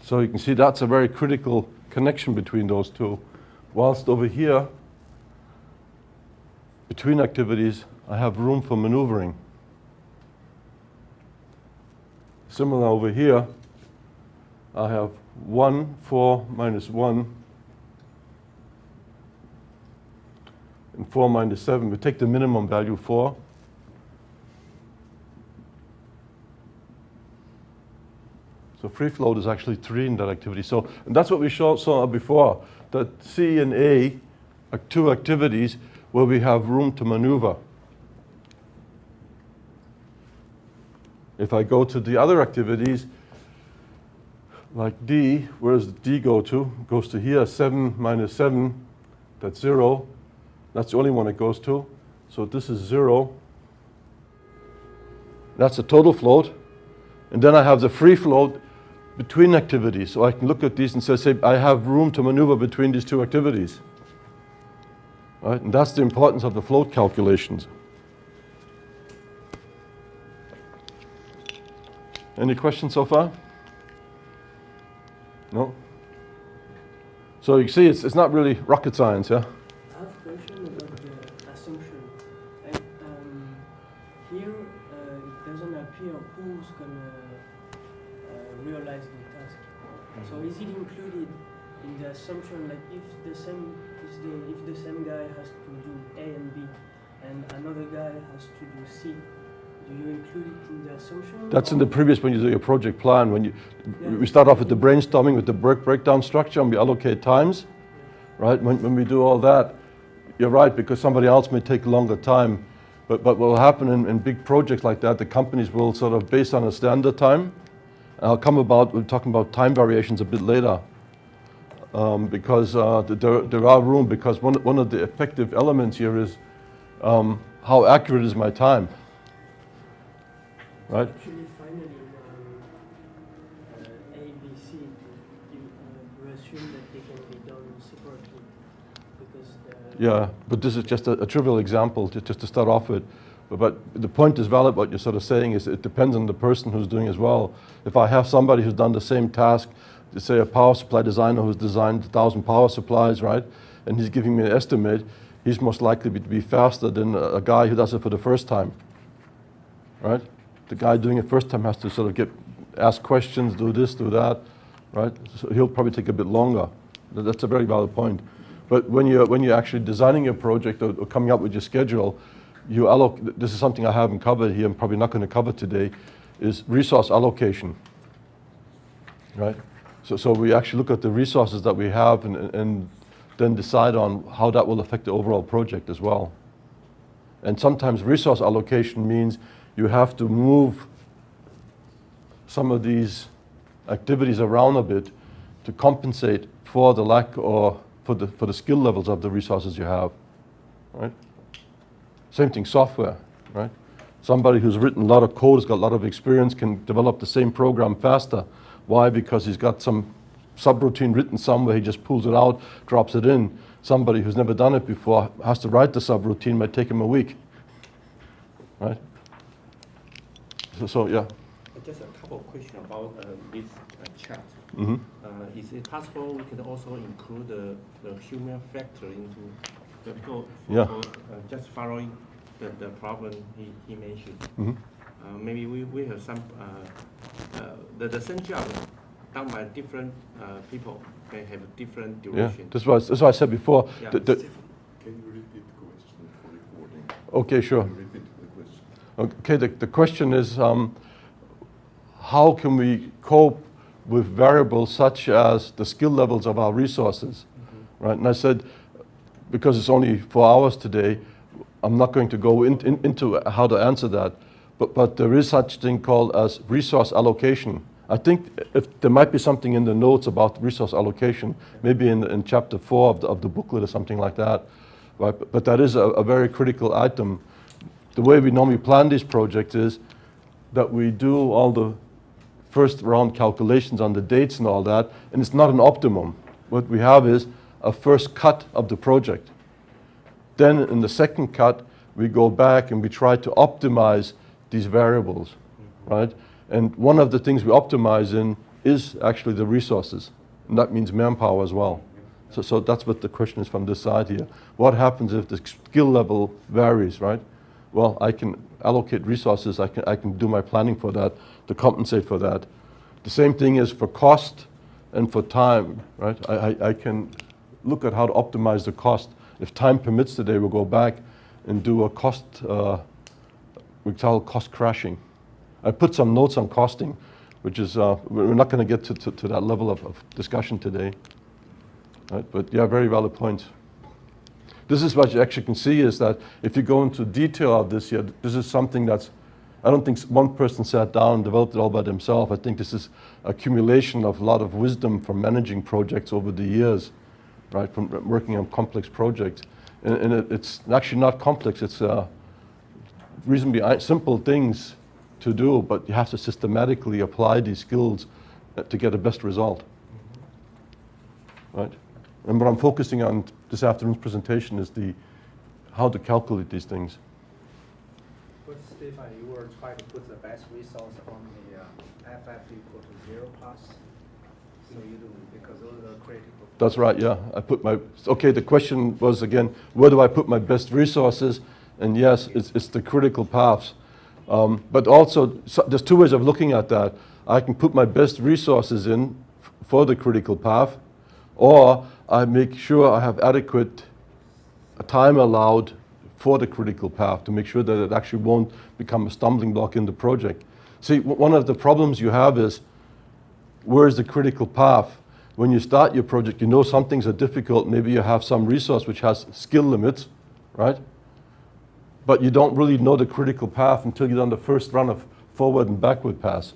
So you can see that's a very critical connection between those 2. Whilst over here, between activities, I have room for maneuvering. Similar over here, I have 1, 4 minus 1, and 4 minus 7. We take the minimum value 4. So free float is actually 3 in that activity. So, and that's what we saw before, that C and A are 2 activities where we have room to maneuver. If I go to the other activities, like D, where does D go to? It goes to here, 7 minus 7, that's 0. That's the only one it goes to. So this is 0. That's the total float. And then I have the free float between activities. So I can look at these and say, I have room to maneuver between these two activities. Right? And that's the importance of the float calculations. Any questions so far? No? So you see, it's not really rocket science, yeah? I have a question about the assumption. Like, here, it doesn't appear who's gonna realize the task. So is it included in the assumption, like if the same guy has to do A and B, and another guy has to do C, do you include it in the assumption? That's in the previous, when you do your project plan. When we start off with the brainstorming with the breakdown structure, and we allocate times, right? When we do all that, you're right, because somebody else may take a longer time. But what will happen in big projects like that, the companies will sort of base on a standard time. And we're talking about time variations a bit later. Because there are room, because one of the effective elements here is how accurate is my time. Right? Actually, finally, A, B, C, you assume that they can be done separately, because Yeah, but this is just a trivial example just to start off with. But the point is valid. What you're sort of saying is it depends on the person who's doing as well. If I have somebody who's done the same task, say a power supply designer who's designed 1,000 power supplies, right, and he's giving me an estimate, he's most likely to be faster than a guy who does it for the first time, right? The guy doing it first time has to sort of ask questions, do this, do that, right? So he'll probably take a bit longer. That's a very valid point. But when you're actually designing your project or coming up with your schedule, this is something I haven't covered here, I'm probably not going to cover today, is resource allocation, right? So we actually look at the resources that we have and then decide on how that will affect the overall project as well. And sometimes resource allocation means you have to move some of these activities around a bit to compensate for the lack or for the skill levels of the resources you have, right? Same thing, software, right? Somebody who's written a lot of code, has got a lot of experience, can develop the same program faster. Why? Because he's got some subroutine written somewhere, he just pulls it out, drops it in. Somebody who's never done it before has to write the subroutine, might take him a week, right? So yeah. Just a couple of questions about this chat. Mm-hmm. Is it possible we can also include the human factor into the code? Yeah. Just following the problem he mentioned. Mm-hmm. Maybe we have some the same job done by different people may have different duration. Yeah, that's what I said before. Yeah. Stefan, can you repeat the question for recording? Okay, sure. Can you repeat the question? Okay, the question is, how can we cope with variables such as the skill levels of our resources, right? And I said, because it's only 4 hours today, I'm not going to go into how to answer that, but there is such thing called as resource allocation. I think if there might be something in the notes about resource allocation, maybe in chapter 4 of the booklet or something like that, right? But that is a very critical item. The way we normally plan these projects is that we do all the first round calculations on the dates and all that, and it's not an optimum. What we have is a first cut of the project. Then in the second cut, we go back and we try to optimize these variables, right? And one of the things we optimize in is actually the resources, and that means manpower as well. So that's what the question is from this side here. What happens if the skill level varies, right? Well, I can allocate resources, I can do my planning for that to compensate for that. The same thing is for cost and for time, right? I can look at how to optimize the cost. If time permits today, we'll go back and do a cost, we call cost crashing. I put some notes on costing, which is, we're not going to get to that level of discussion today, right? But yeah, very valid point. This is what you actually can see is that if you go into detail of this here, this is something that's I don't think one person sat down and developed it all by themselves. I think this is accumulation of a lot of wisdom from managing projects over the years, right, from working on complex projects. And it's actually not complex, it's reasonably simple things to do, but you have to systematically apply these skills to get the best result, right? And what I'm focusing on this afternoon's presentation is how to calculate these things. But Stefan, you were trying to put the best resource on the FF equal to 0 plus. So you do, because those are critical. That's right, yeah. Okay, the question was again, where do I put my best resources? And yes, it's the critical paths. But also, there's two ways of looking at that. I can put my best resources in for the critical path, or I make sure I have adequate time allowed for the critical path to make sure that it actually won't become a stumbling block in the project. See, one of the problems you have is, where's the critical path? When you start your project, you know some things are difficult. Maybe you have some resource which has skill limits, right? But you don't really know the critical path until you've done the first run of forward and backward pass.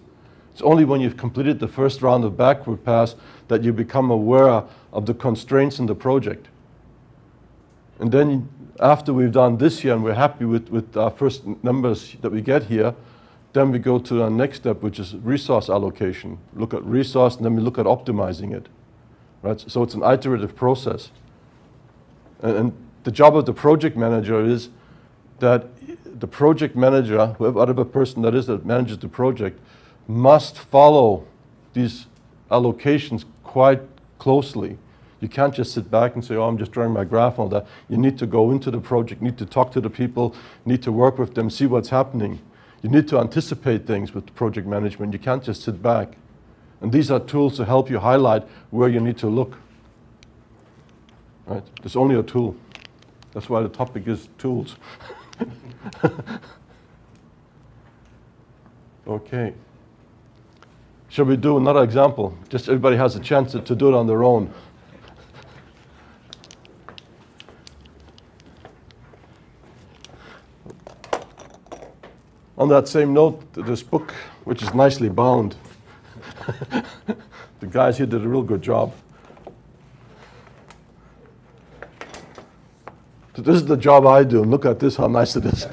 It's only when you've completed the first round of backward pass that you become aware of the constraints in the project. And then after we've done this here and we're happy with our first numbers that we get here, then we go to our next step, which is resource allocation. Look at resource, and then we look at optimizing it, right? So it's an iterative process. And the job of the project manager is that the project manager, whatever person that is that manages the project, must follow these allocations quite closely. You can't just sit back and say, oh, I'm just drawing my graph on that. You need to go into the project, need to talk to the people, need to work with them, see what's happening. You need to anticipate things with project management. You can't just sit back. And these are tools to help you highlight where you need to look. Right? There's only a tool. That's why the topic is tools. Okay. Shall we do another example? Just everybody has a chance to do it on their own. On that same note, this book, which is nicely bound, the guys here did a real good job. So this is the job I do, and look at this, how nice it is.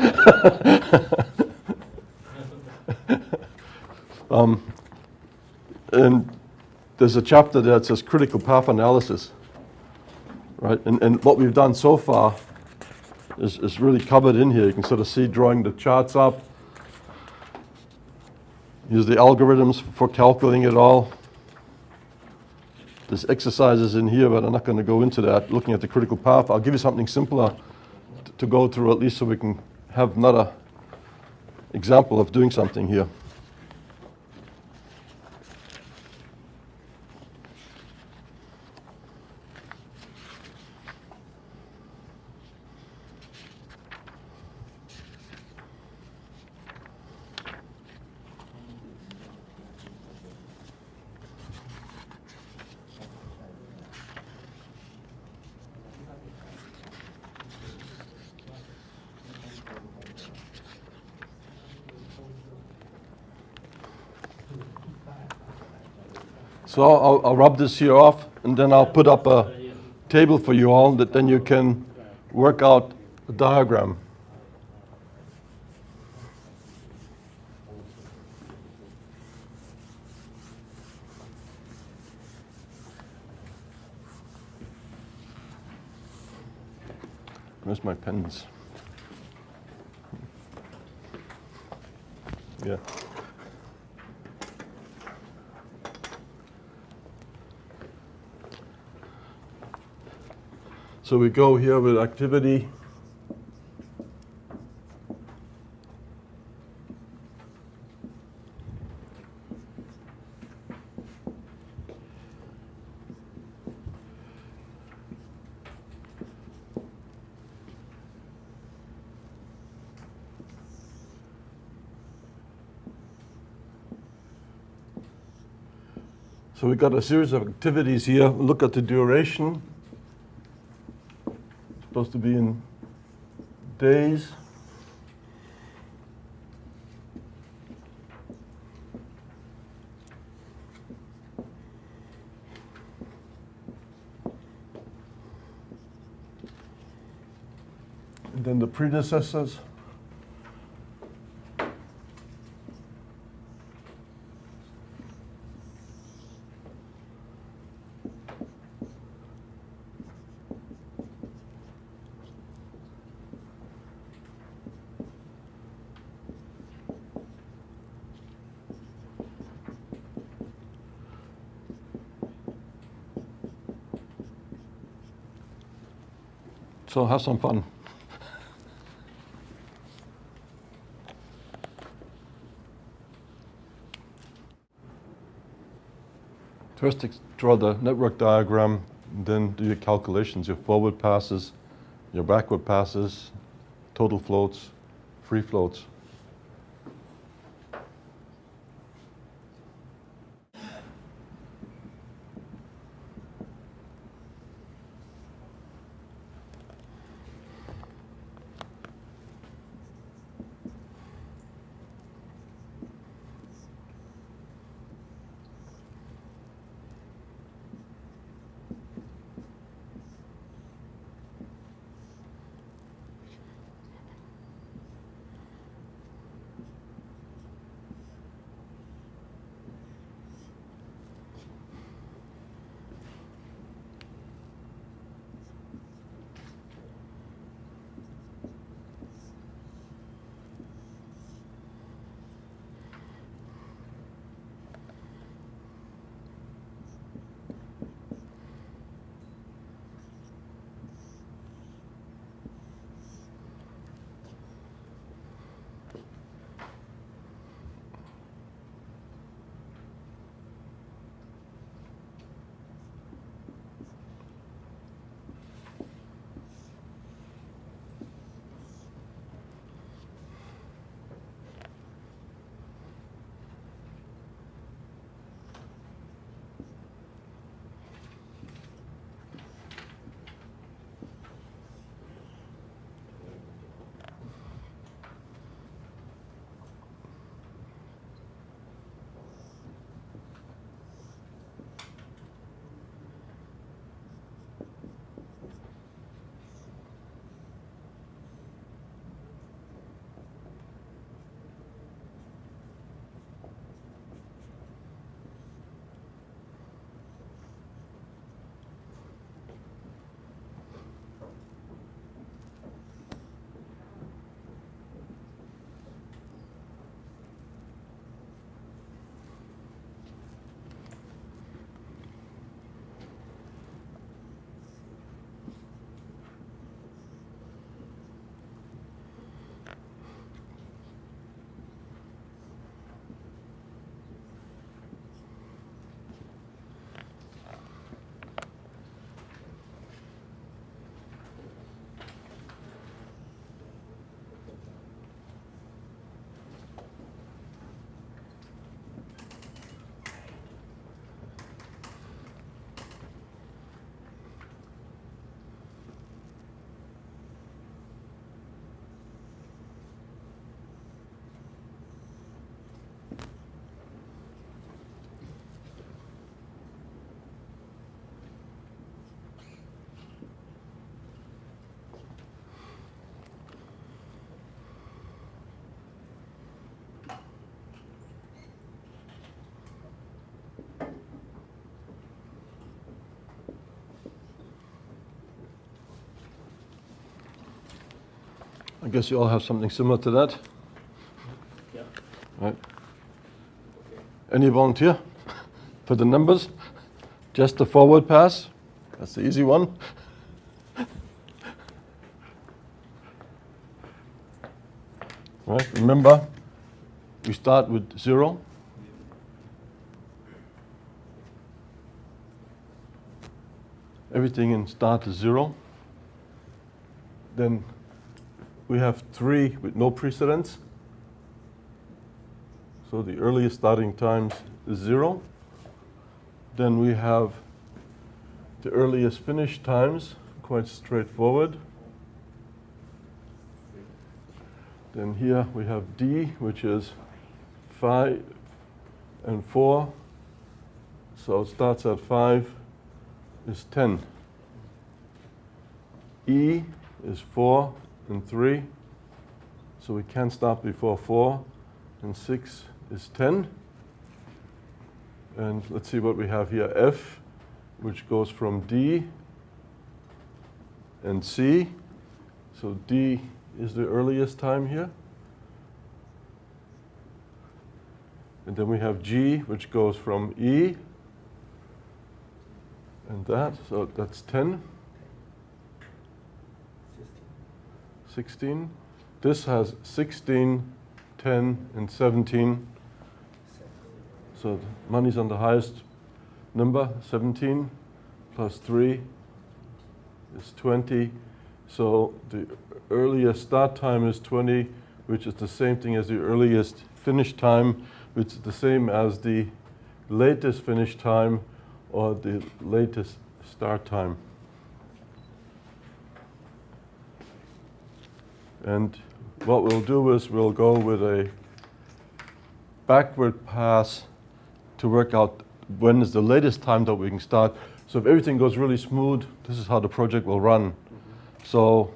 And there's a chapter there that says critical path analysis, right? And what we've done so far is really covered in here. You can sort of see drawing the charts up. Use the algorithms for calculating it all. There's exercises in here, but I'm not going to go into that. Looking at the critical path, I'll give you something simpler to go through, at least so we can have another example of doing something here. So I'll rub this here off, and then I'll put up a table for you all that then you can work out a diagram. Where's my pens? Yeah. So we go here with activity. So we got a series of activities here. Look at the duration. Supposed to be in days. than the predecessors. So have some fun. First, draw the network diagram, then do your calculations, your forward passes, your backward passes, total floats, free floats. I guess you all have something similar to that. Yeah. Right. Any volunteer for the numbers? Just the forward pass. That's the easy one. Right. Remember, we start with 0. Everything in start is 0. Then we have 3 with no precedence. So the earliest starting times is 0. Then we have the earliest finish times, quite straightforward. Then here we have D, which is 5 and 4. So it starts at 5, is 10. E is 4 and 3. So we can't start before 4, and 6 is 10. And let's see what we have here. F, which goes from D and C. So D is the earliest time here. And then we have G, which goes from E and that. So that's 10. 16. This has 16, 10, and 17. So the money's on the highest number. 17 plus 3 is 20. So the earliest start time is 20, which is the same thing as the earliest finish time, which is the same as the latest finish time or the latest start time. And what we'll do is we'll go with a backward pass to work out when is the latest time that we can start. So if everything goes really smooth, this is how the project will run. So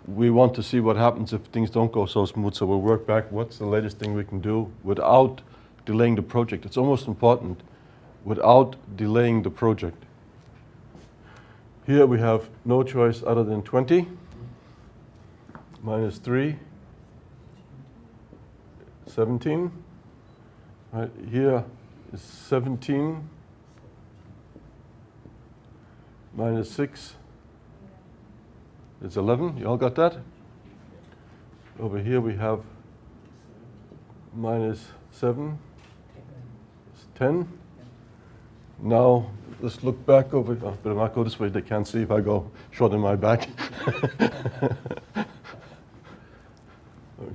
we want to see what happens if things don't go so smooth. So we'll work back, what's the latest thing we can do without delaying the project. It's almost important, without delaying the project. Here we have no choice other than 20 minus 3, 17. Right, here is 17 minus 6 is 11. You all got that? Over here we have minus 7 is 10. Now let's look back over. Oh, better not go this way. They can't see if I go short in my back.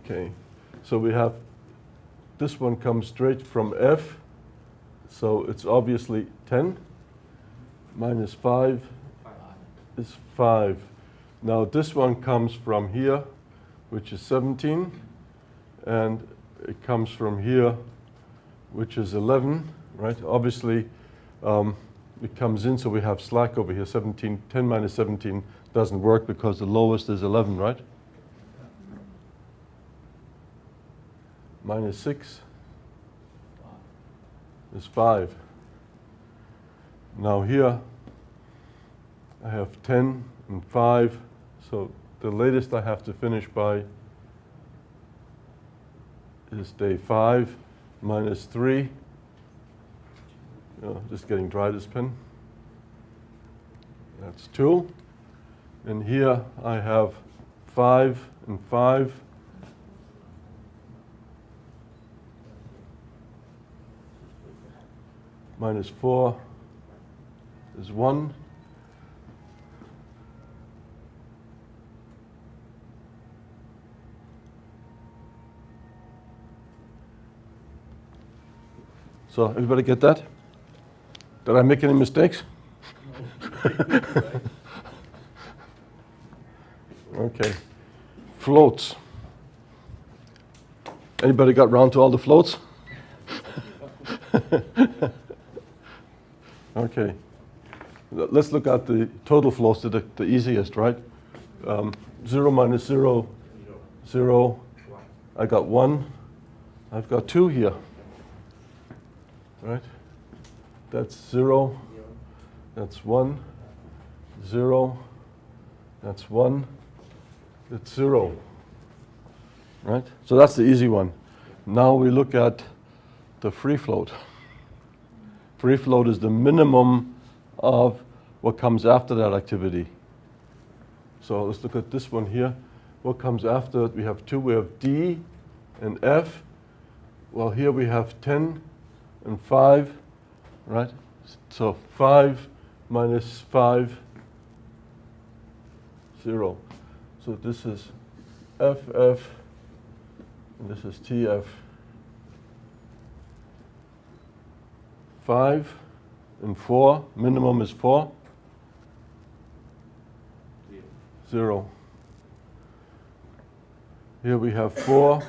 Okay, so we have this one comes straight from F, so it's obviously 10. Minus 5 is 5. Now this one comes from here, which is 17, and it comes from here, which is 11, right? Obviously, it comes in, so we have slack over here. 17, 10 minus 17 doesn't work because the lowest is 11, right? Minus 6 is 5. Now here I have 10 and 5, so the latest I have to finish by is day 5 minus 3. Just getting dry, this pen. That's 2. And here I have 5 and 5. Minus 4 is 1. So everybody get that? Did I make any mistakes? Okay. Floats. Anybody got round to all the floats? Okay. Let's look at the total floats, the easiest, right? 0 minus 0, 0. I got 1. I've got 2 here. Right? That's 0. That's 1. 0. That's 1. It's 0. Right? So that's the easy one. Now we look at the free float. Free float is the minimum of what comes after that activity. So let's look at this one here. What comes after it? We have 2. We have D and F. Well, here we have 10 and 5, right? So 5 minus 5, 0. So this is FF, and this is TF. 5 and 4, minimum is 4. 0. Here we have 4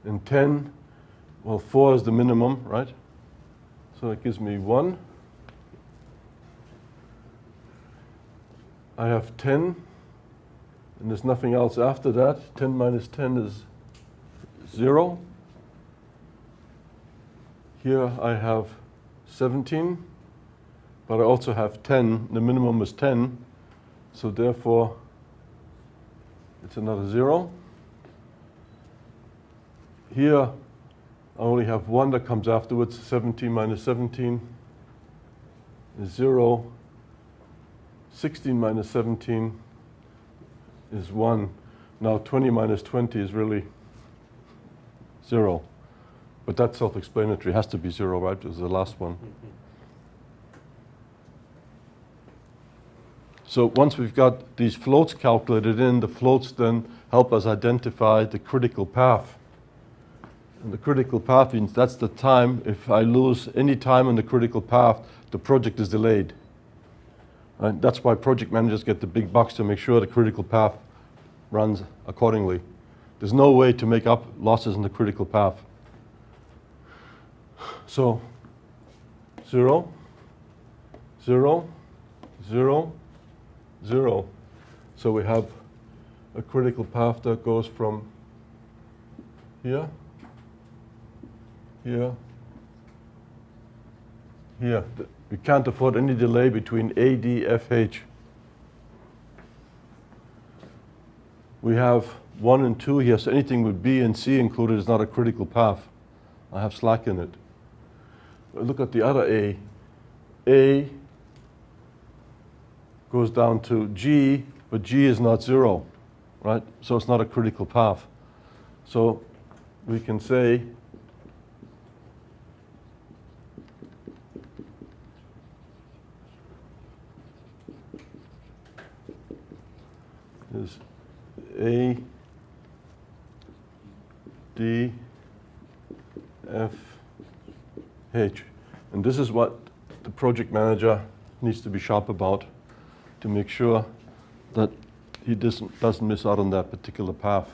and 10. Well, 4 is the minimum, right? So it gives me 1. I have 10 and there's nothing else after that. 10 minus 10 is 0. Here I have 17, but I also have 10. The minimum is 10, so therefore it's another 0. Here I only have 1 that comes afterwards. 17 minus 17 is 0. 16 minus 17 is 1. Now 20 minus 20 is really 0. But that's self-explanatory. It has to be 0, right? It was the last one. So once we've got these floats calculated in, the floats then help us identify the critical path. And the critical path means that's the time. If I lose any time on the critical path, the project is delayed. And that's why project managers get the big bucks, to make sure the critical path runs accordingly. There's no way to make up losses in the critical path. So 0, 0, 0, 0. So we have a critical path that goes from here, here, here. We can't afford any delay between A, D, F, H. We have 1 and 2 here, so anything with B and C included is not a critical path. I have slack in it. Look at the other A. A goes down to G, but G is not 0, right? So it's not a critical path. So we can say is A, D, F, H. And this is what the project manager needs to be sharp about, to make sure that he doesn't miss out on that particular path.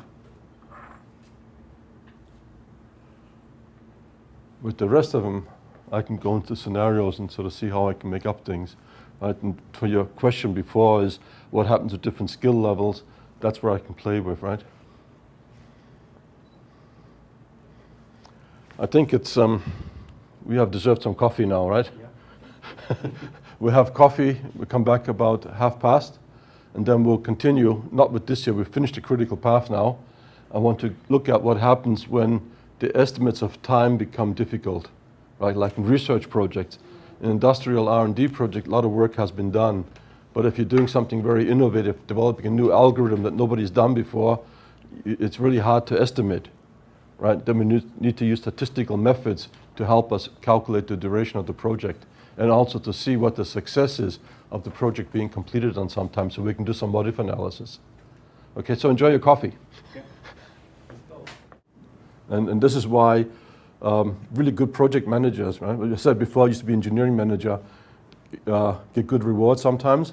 With the rest of them, I can go into scenarios and sort of see how I can make up things. Right? And for your question before is what happens at different skill levels, that's where I can play with, right? I think it's, we have deserved some coffee now, right? Yeah. We have coffee, we come back about past, and then we'll continue, not with this year, we've finished the critical path now. I want to look at what happens when the estimates of time become difficult, right? Like in research projects. In industrial R&D project, a lot of work has been done. But if you're doing something very innovative, developing a new algorithm that nobody's done before, it's really hard to estimate, right? Then we need to use statistical methods to help us calculate the duration of the project, and also to see what the success is of the project being completed on some time, so we can do some what-if analysis. Okay, so enjoy your coffee. Okay. Let's go. And this is why really good project managers, right? Like I said before, I used to be engineering manager, get good rewards sometimes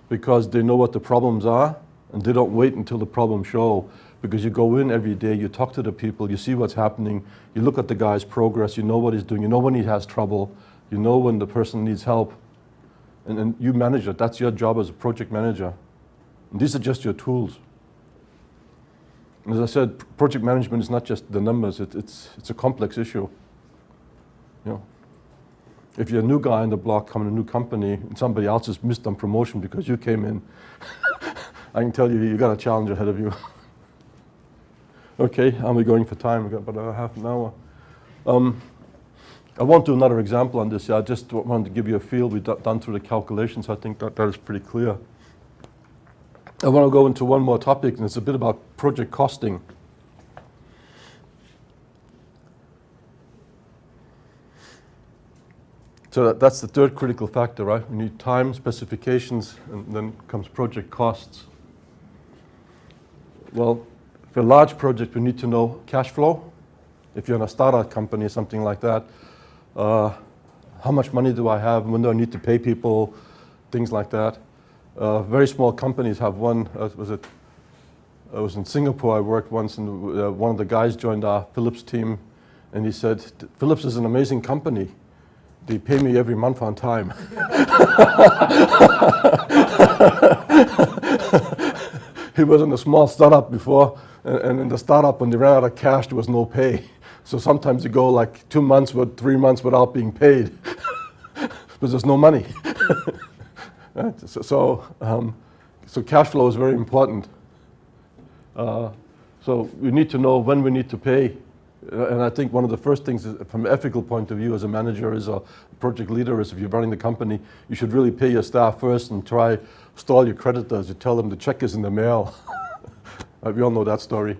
because they know what the problems are and they don't wait until the problems show, because you go in every day, you talk to the people, you see what's happening, you look at the guy's progress, you know what he's doing, you know when he has trouble, you know when the person needs help, and you manage it. That's your job as a project manager. And these are just your tools. And as I said, project management is not just the numbers, it's a complex issue. You know, if you're a new guy on the block coming to a new company and somebody else has missed on promotion because you came in, I can tell you, you got a challenge ahead of you. Okay, are we going for time? We've got about half an hour. I won't do another example on this. I just wanted to give you a feel. We've done through the calculations. I think that is pretty clear. I want to go into one more topic, and it's a bit about project costing. So that's the third critical factor, right? We need time, specifications, and then comes project costs. Well, for a large project, we need to know cash flow. If you're in a startup company or something like that, how much money do I have? When do I need to pay people? Things like that. Very small companies have one. I was in Singapore. I worked once, and one of the guys joined our Philips team, and he said, "Philips is an amazing company. They pay me every month on time." he was in a small startup before, and in the startup, when they ran out of cash, there was no pay. So sometimes you go like 2 months, 3 months without being paid, because there's no money. Right? So cash flow is very important. So we need to know when we need to pay. And I think one of the first things is, from an ethical point of view as a manager, as a project leader, is if you're running the company, you should really pay your staff first and try stall your creditors. You tell them the check is in the mail. We all know that story.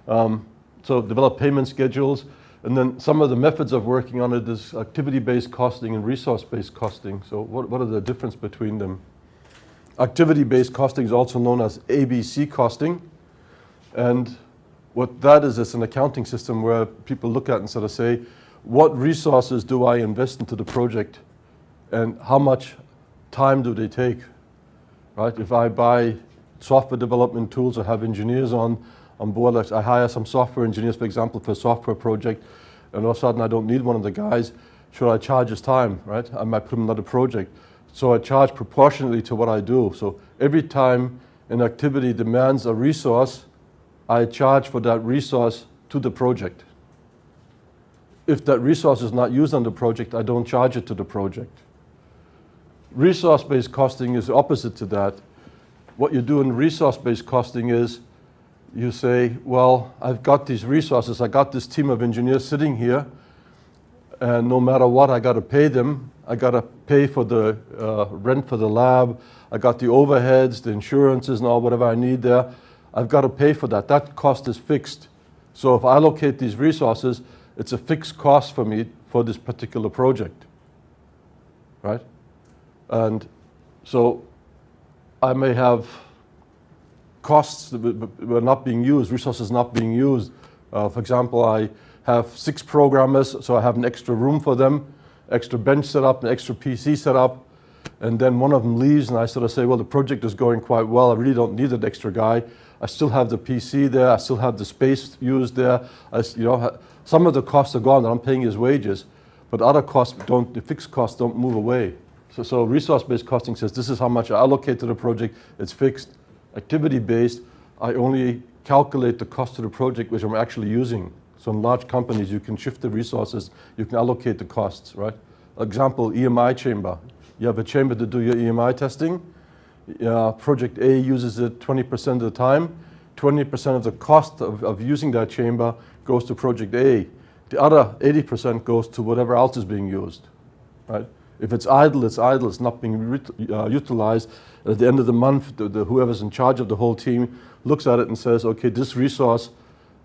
So develop payment schedules. And then some of the methods of working on it is activity-based costing and resource-based costing. So what are the difference between them? Activity-based costing is also known as ABC costing. And what that is, it's an accounting system where people look at and sort of say, what resources do I invest into the project and how much time do they take, right? If I buy software development tools or have engineers on board, like I hire some software engineers, for example, for a software project, and all of a sudden I don't need one of the guys, should I charge his time, right? I might put him on another project. So I charge proportionally to what I do. So every time an activity demands a resource, I charge for that resource to the project. If that resource is not used on the project, I don't charge it to the project. Resource-based costing is opposite to that. What you do in resource-based costing is you say, well, I've got these resources, I got this team of engineers sitting here, and no matter what, I got to pay them. I got to pay for the rent for the lab. I got the overheads, the insurances, and all whatever I need there. I've got to pay for that. That cost is fixed. So if I allocate these resources, it's a fixed cost for me for this particular project, right? And so I may have costs that were not being used, resources not being used. For example, I have 6 programmers, so I have an extra room for them, extra bench set up, an extra PC set up, and then one of them leaves and I sort of say, well, the project is going quite well, I really don't need that extra guy. I still have the PC there, I still have the space used there. Some of the costs are gone that I'm paying his wages, but other costs don't, the fixed costs don't move away. So resource-based costing says this is how much I allocate to the project, it's fixed. Activity-based, I only calculate the cost to the project which I'm actually using. So in large companies, you can shift the resources, you can allocate the costs, right? Example, EMI chamber. You have a chamber to do your EMI testing. Project A uses it 20% of the time. 20% of the cost of using that chamber goes to project A. The other 80% goes to whatever else is being used, right? If it's idle, it's not being utilized. At the end of the month, whoever's in charge of the whole team looks at it and says, okay, this resource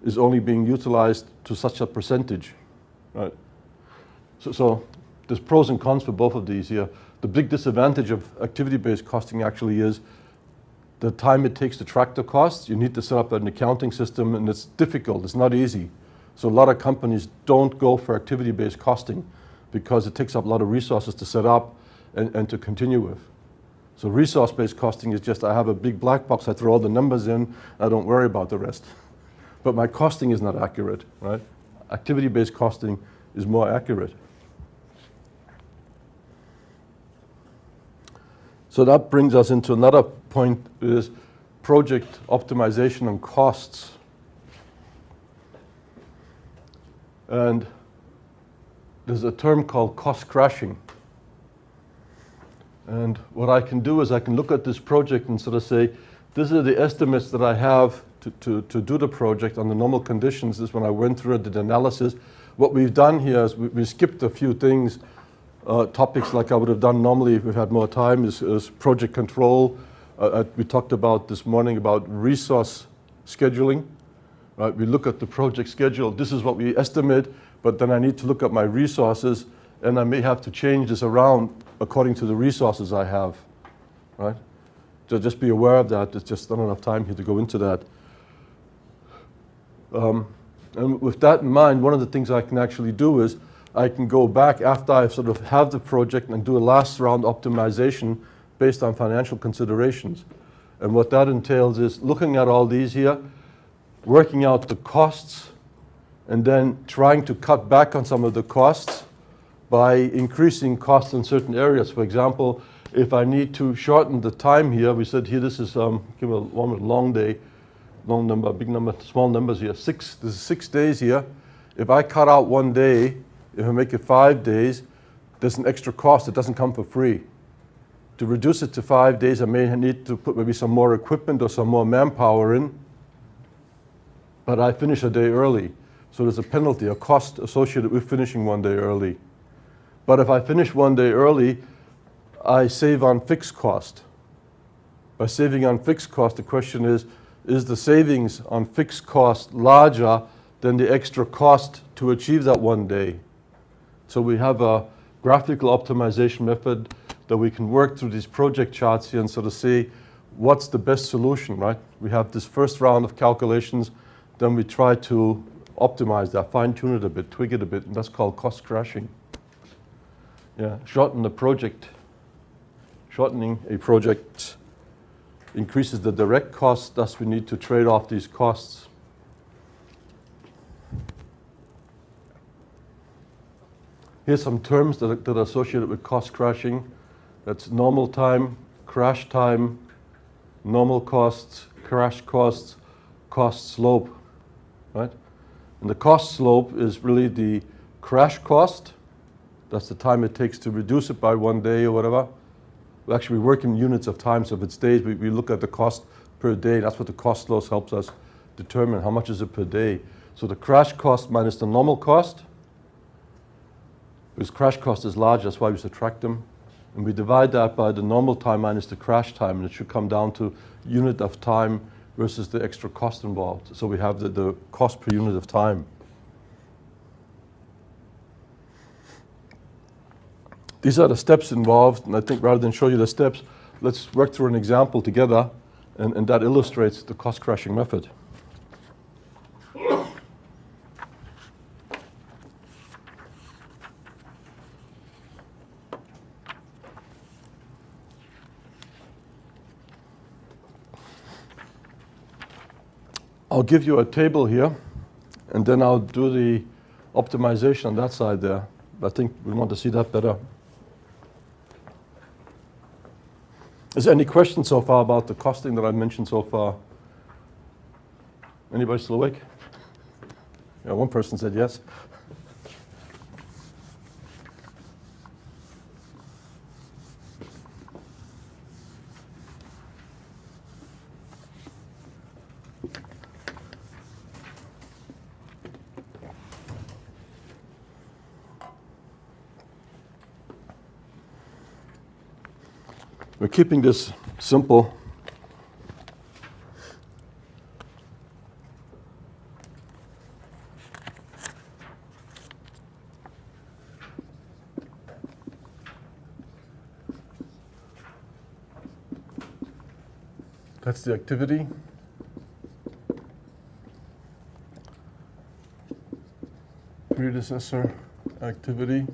is only being utilized to such a percentage, right? So there's pros and cons for both of these here. The big disadvantage of activity-based costing actually is the time it takes to track the costs. You need to set up an accounting system, and it's difficult, it's not easy. So a lot of companies don't go for activity-based costing because it takes up a lot of resources to set up and to continue with. So resource-based costing is just, I have a big black box, I throw all the numbers in, I don't worry about the rest. But my costing is not accurate, right? Activity-based costing is more accurate. So that brings us into another point, is project optimization and costs. And there's a term called cost crashing. And what I can do is I can look at this project and sort of say, these are the estimates that I have to do the project under normal conditions. This is when I went through and did analysis. What we've done here is we skipped a few things. Topics like I would have done normally if we had more time is project control. We talked about this morning about resource scheduling. Right? We look at the project schedule. This is what we estimate, but then I need to look at my resources, and I may have to change this around according to the resources I have. Right? So just be aware of that. There's just not enough time here to go into that. And with that in mind, one of the things I can actually do is I can go back after I sort of have the project and do a last round optimization based on financial considerations. And what that entails is looking at all these here, working out the costs, and then trying to cut back on some of the costs by increasing costs in certain areas. For example, if I need to shorten the time here, we said here this is give a one with long day, long number, big number, small numbers here. This is 6 days here. If I cut out 1 day, if I make it 5 days, there's an extra cost. It doesn't come for free. To reduce it to 5 days, I may need to put maybe some more equipment or some more manpower in, but I finish a day early. So there's a penalty, a cost associated with finishing 1 day early. But if I finish 1 day early, I save on fixed cost. By saving on fixed cost, the question is the savings on fixed cost larger than the extra cost to achieve that 1 day? So we have a graphical optimization method that we can work through these project charts here and sort of see what's the best solution, right? We have this first round of calculations, then we try to optimize that, fine-tune it a bit, twig it a bit, and that's called cost crashing. Yeah, shortening a project increases the direct cost, thus we need to trade off these costs. Here's some terms that are associated with cost crashing. That's normal time, crash time, normal costs, crash costs, cost slope, right? And the cost slope is really the crash cost. That's the time it takes to reduce it by 1 day or whatever. We work in units of time, so if it's days, we look at the cost per day. That's what the cost loss helps us determine. How much is it per day? So the crash cost minus the normal cost, because crash cost is large, that's why we subtract them. And we divide that by the normal time minus the crash time, and it should come down to unit of time versus the extra cost involved. So we have the cost per unit of time. These are the steps involved, and I think rather than show you the steps, let's work through an example together, and that illustrates the cost crashing method. I'll give you a table here, and then I'll do the optimization on that side there. I think we want to see that better. Is there any questions so far about the costing that I mentioned so far? Anybody still awake? Yeah, one person said yes. We're keeping this simple. That's the activity. Predecessor activity.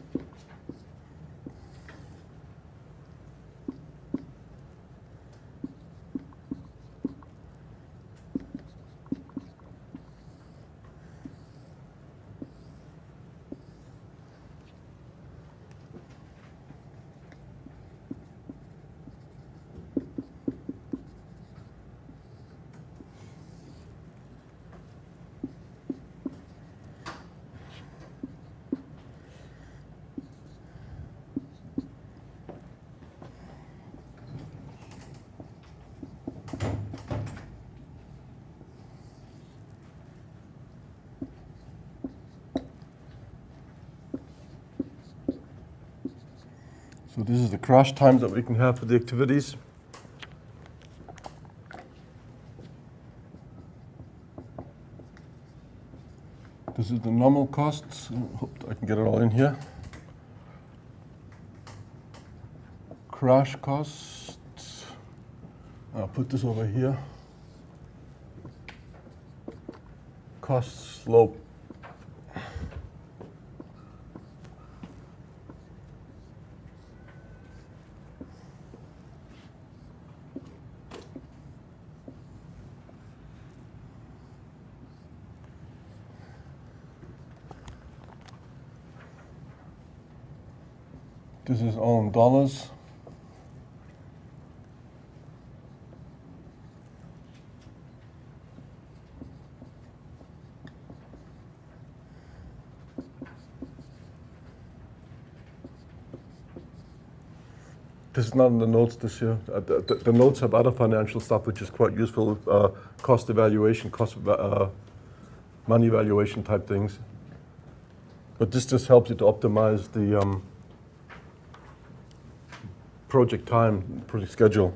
So this is the crash time that we can have for the activities. This is the normal costs. Hope I can get it all in here. Crash costs. I'll put this over here. Cost slope. This is all in dollars. This is not in the notes this year. The notes have other financial stuff which is quite useful, cost evaluation, money evaluation type things. But this just helps you to optimize the project time, project schedule.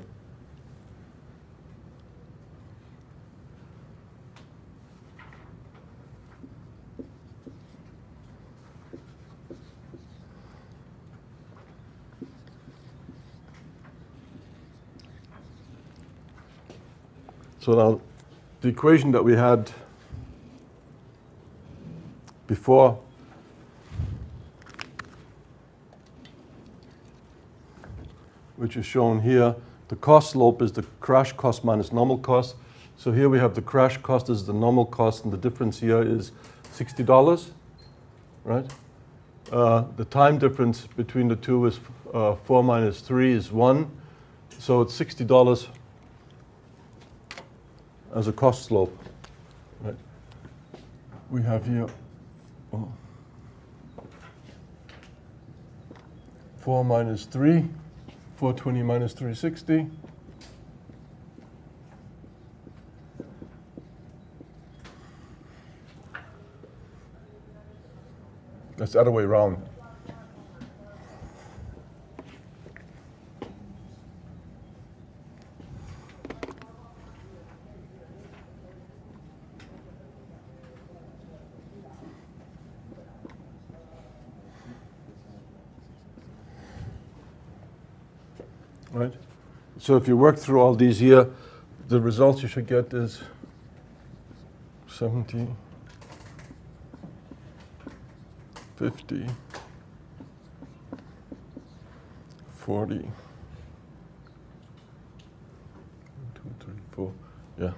So now, the equation that we had before which is shown here, the cost slope is the crash cost minus normal cost. So here we have the crash cost is the normal cost, and the difference here is $60, right? The time difference between the two is 4 minus 3 is 1. So it's $60 as a cost slope, right? We have here 4 minus 3, 420 minus 360. That's the other way around. Right? So if you work through all these here, the results you should get is 70, 50, 40, 1, 2, 3, 4, yeah.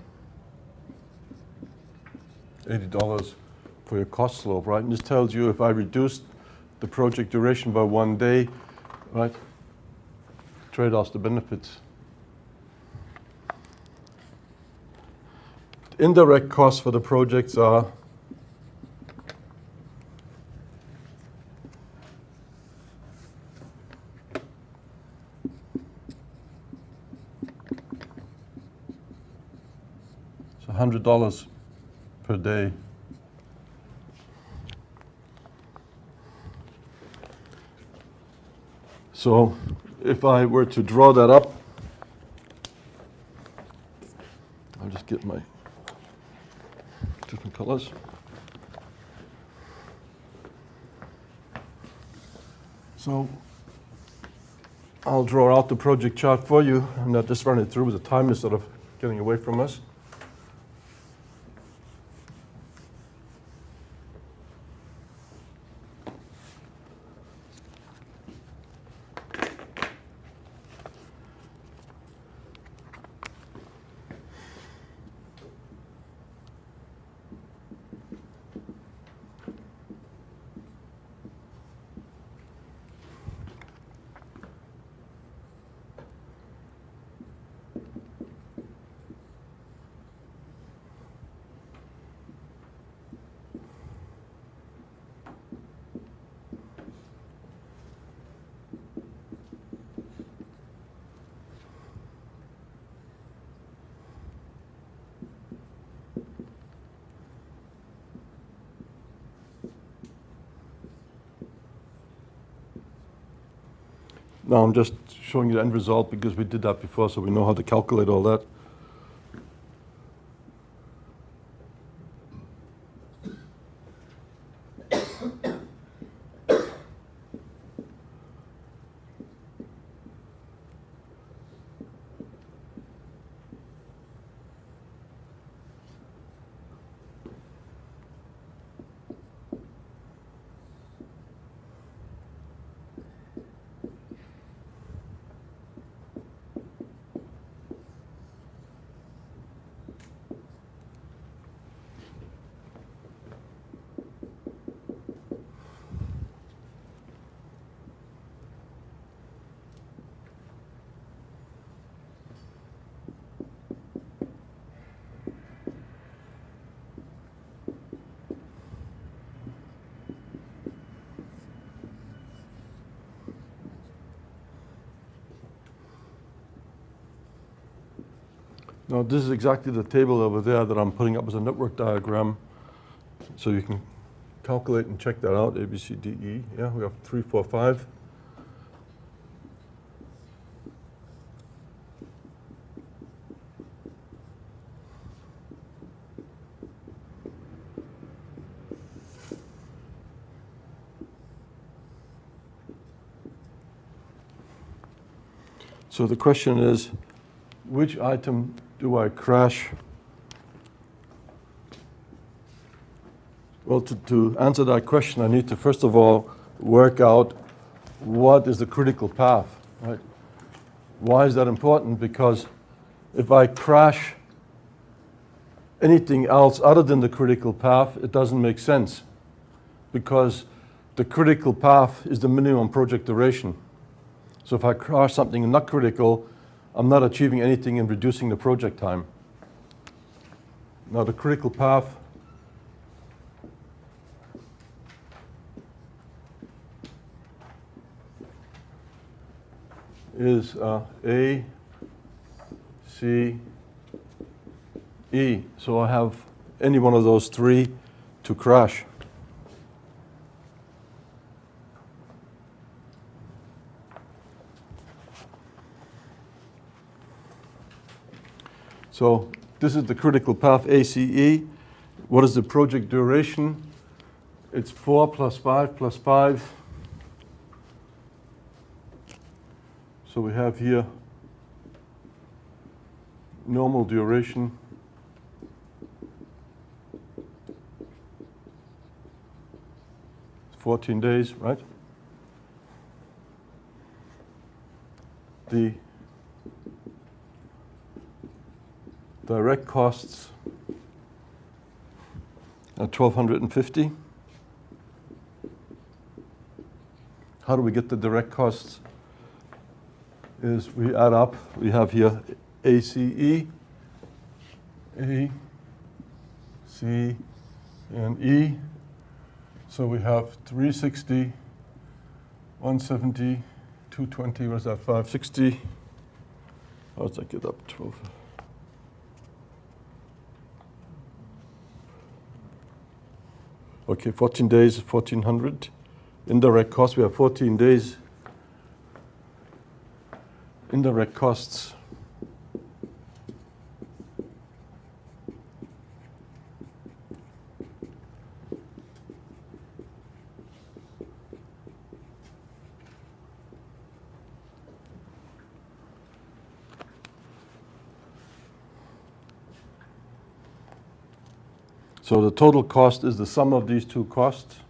$80 for your cost slope, right? And this tells you if I reduced the project duration by 1 day, right? Trade-offs, the benefits. Indirect costs for the projects are $100 per day. So if I were to draw that up, I'll just get my different colors. So I'll draw out the project chart for you, and I'll just run it through. The time is sort of getting away from us. Now I'm just showing you the end result because we did that before, so we know how to calculate all that. Now this is exactly the table over there that I'm putting up as a network diagram. So you can calculate and check that out, A, B, C, D, E. Yeah, we have 3, 4, 5. So the question is, which item do I crash? Well, to answer that question, I need to first of all work out what is the critical path, right? Why is that important? Because if I crash anything else other than the critical path, it doesn't make sense, because the critical path is the minimum project duration. So if I crash something not critical, I'm not achieving anything in reducing the project time. Now the critical path is A, C, E. So I have any one of those three to crash. So this is the critical path ACE. What is the project duration? It's 4 plus 5 plus 5. So we have here normal duration. It's 14 days, right? The direct costs are 1,250. How do we get the direct costs? Is we add up, we have here ACE, A, C, and E. So we have 360, 170, 220, what's that, 560? How does that get up? 12. Okay, 14 days, 1,400. Indirect costs, we have 14 days. Indirect costs. So the total cost is the sum of these two costs.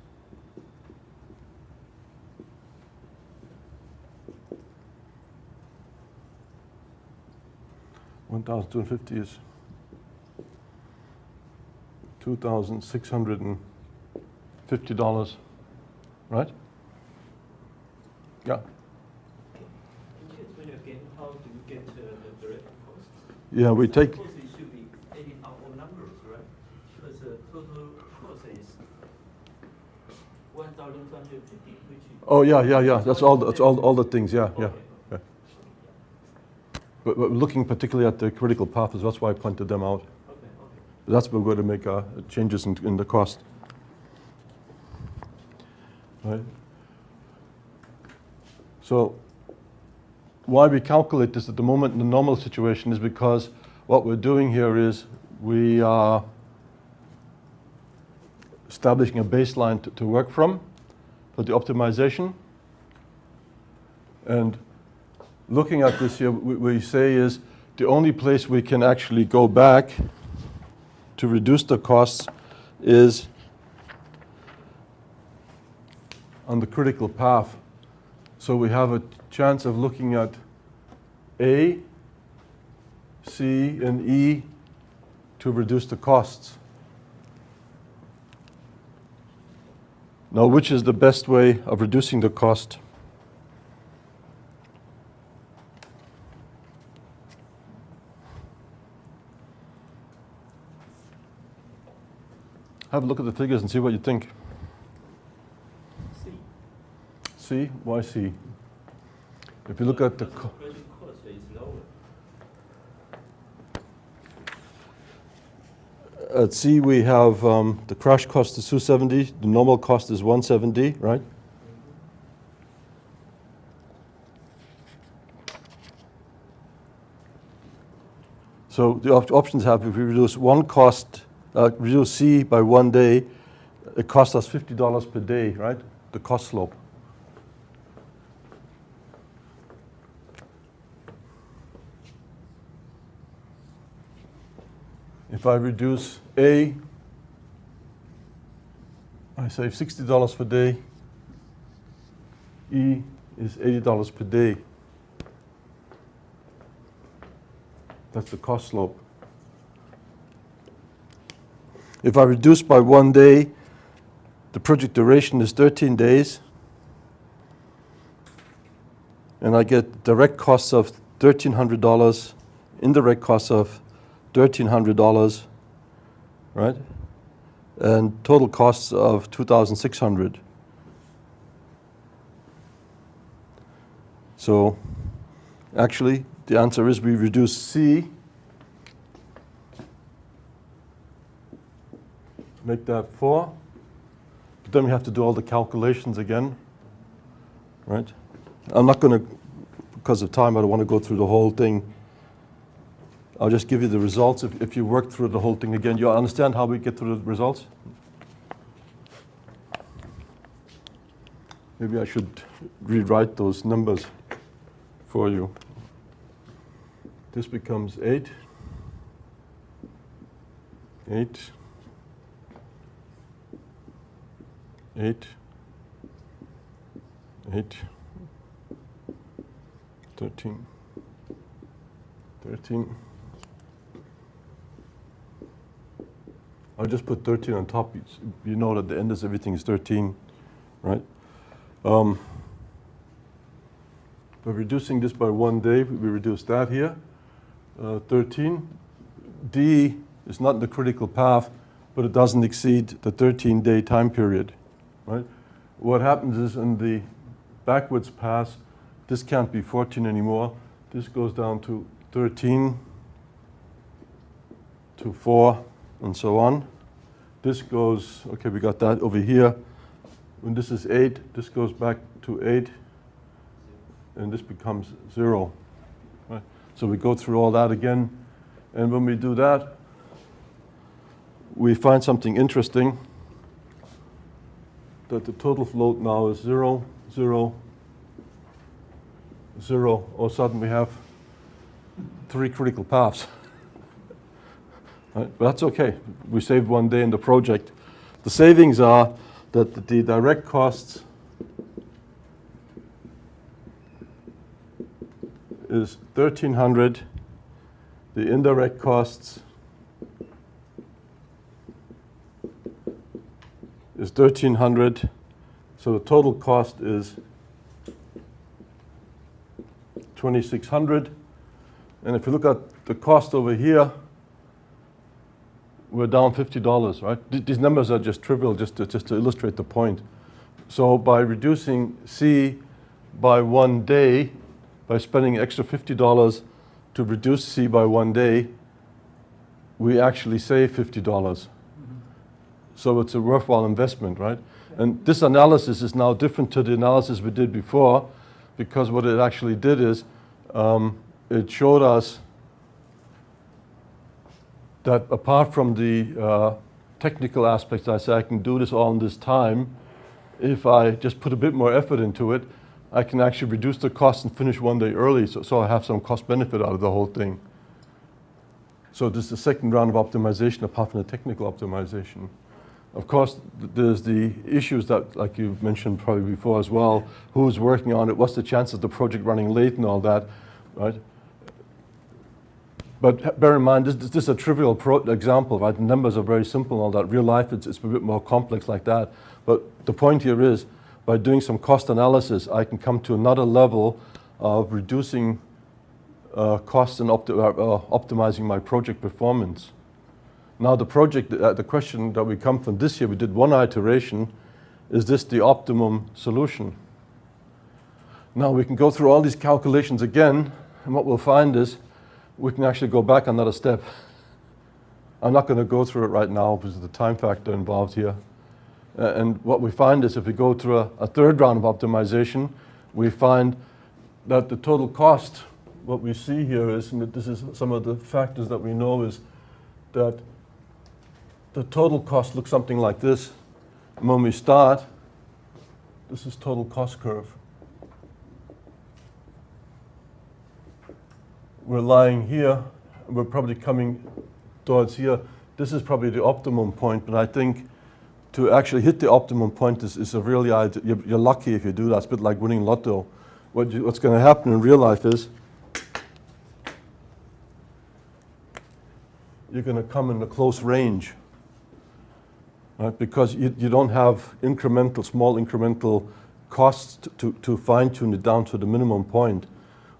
$1,250 is $2,650, right? Yeah. Can you explain again how do you get the direct cost? Yeah, we take. Suppose it should be any out of numbers, right? Because the total cost is 1,250, which is. Oh yeah. That's all the things. Yeah. Okay. But we're looking particularly at the critical paths. That's why I pointed them out. Okay. That's where we're going to make changes in the cost. Right. So why we calculate this at the moment in the normal situation is because what we're doing here is we are establishing a baseline to work from for the optimization. And looking at this here, we say is the only place we can actually go back to reduce the costs is on the critical path. So we have a chance of looking at A, C, and E to reduce the costs. Now, which is the best way of reducing the cost? Have a look at the figures and see what you think. C. C? Why C? If you look at the Because project cost is lower. at C we have the crash cost is 270, the normal cost is 170, right? So the options have, if we reduce one cost, reduce C by 1 day, it costs us $50 per day, right? The cost slope. If I reduce A, I save $60 per day. E is $80 per day. That's the cost slope. If I reduce by 1 day, the project duration is 13 days. And I get direct costs of $1,300, indirect costs of $1,300, right? And total costs of $2,600. So actually, the answer is we reduce C, make that 4, but then we have to do all the calculations again, right? I'm not going to, because of time, I don't want to go through the whole thing. I'll just give you the results. If you work through the whole thing again, you understand how we get through the results? Maybe I should rewrite those numbers for you. This becomes 8, 8, 8, 8, 13, 13. I'll just put 13 on top. You know that the end of everything is 13, right? By reducing this by 1 day, we reduce that here. 13. D is not the critical path, but it doesn't exceed the 13-day time period, right? What happens is in the backwards pass, this can't be 14 anymore. This goes down to 13, to 4, and so on. This goes, okay, we got that over here. When this is 8, this goes back to 8, and this becomes 0. Right? So we go through all that again, and when we do that, we find something interesting, that the total float now is 0, 0, 0. All of a sudden we have 3 critical paths. Right? But that's okay. We saved 1 day in the project. The savings are that the direct costs is 1,300. The indirect costs is 1,300. So the total cost is 2,600. And if you look at the cost over here, we're down $50, right? These numbers are just trivial, just to illustrate the point. So by reducing C by 1 day, by spending extra $50 to reduce C by 1 day, we actually save $50. Mm-hmm. So it's a worthwhile investment, right? And this analysis is now different to the analysis we did before, because what it actually did is it showed us that apart from the technical aspects, I say I can do this all in this time. If I just put a bit more effort into it, I can actually reduce the cost and finish 1 day early, so I have some cost benefit out of the whole thing. So this is the second round of optimization apart from the technical optimization. Of course, there's the issues that, like you mentioned probably before as well, who's working on it, what's the chance of the project running late and all that, right? But bear in mind, this is a trivial example, right? The numbers are very simple and all that. Real life, it's a bit more complex like that. But the point here is, by doing some cost analysis, I can come to another level of reducing costs and optimizing my project performance. Now the project, the question that we come from this year, we did 1 iteration. Is this the optimum solution? Now we can go through all these calculations again, and what we'll find is we can actually go back another step. I'm not going to go through it right now because of the time factor involved here. And what we find is if we go through a third round of optimization, we find that the total cost, what we see here is, and this is some of the factors that we know, is that the total cost looks something like this. And when we start, this is total cost curve. We're lying here, and we're probably coming towards here. This is probably the optimum point, but I think to actually hit the optimum point is a really, you're lucky if you do that. It's a bit like winning lotto. What's going to happen in real life is you're going to come in a close range, right? Because you don't have small incremental costs to fine-tune it down to the minimum point.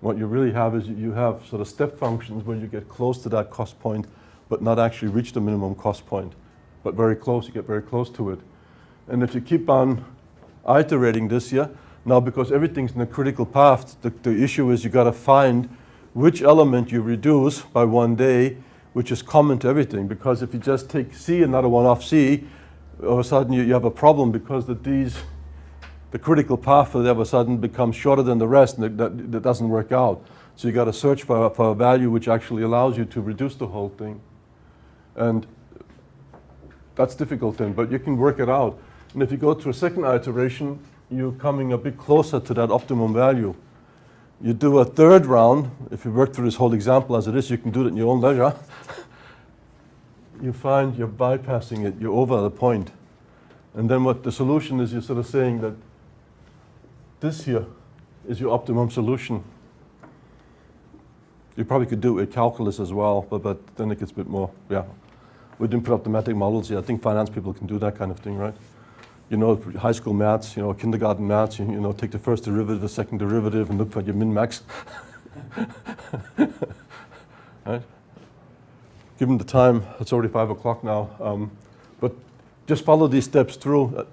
What you really have is you have sort of step functions where you get close to that cost point, but not actually reach the minimum cost point. But very close, you get very close to it. And if you keep on iterating this here, now because everything's in a critical path, the issue is you got to find which element you reduce by one day, which is common to everything. Because if you just take C, another one off C, all of a sudden you have a problem because the critical path all of a sudden becomes shorter than the rest, and that doesn't work out. So you got to search for a value which actually allows you to reduce the whole thing. And that's difficult then, but you can work it out. And if you go to a second iteration, you're coming a bit closer to that optimum value. You do a third round. If you work through this whole example as it is, you can do it in your own leisure. You find you're bypassing it, you're over the point. And then what the solution is, you're sort of saying that this here is your optimum solution. You probably could do it with calculus as well, but then it gets a bit more, yeah. We didn't put up the mathematic models yet. I think finance people can do that kind of thing, right? You know, high school maths, you know, kindergarten maths, you know, take the first derivative, the second derivative, and look for your min-max. Right? Given the time, it's already 5 o'clock now, but just follow these steps through.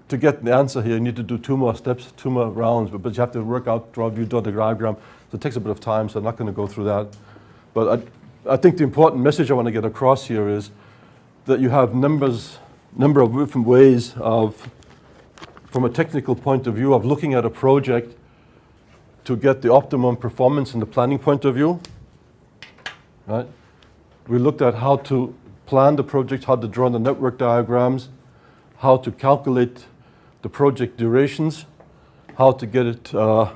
To get the answer here, you need to do 2 more steps, 2 more rounds, but you have to work out, draw the diagram. So it takes a bit of time, so I'm not going to go through that. But I think the important message I want to get across here is that you have number of different ways of, from a technical point of view, of looking at a project to get the optimum performance in the planning point of view, right? We looked at how to plan the project, how to draw the network diagrams, how to calculate the project durations, how to get it a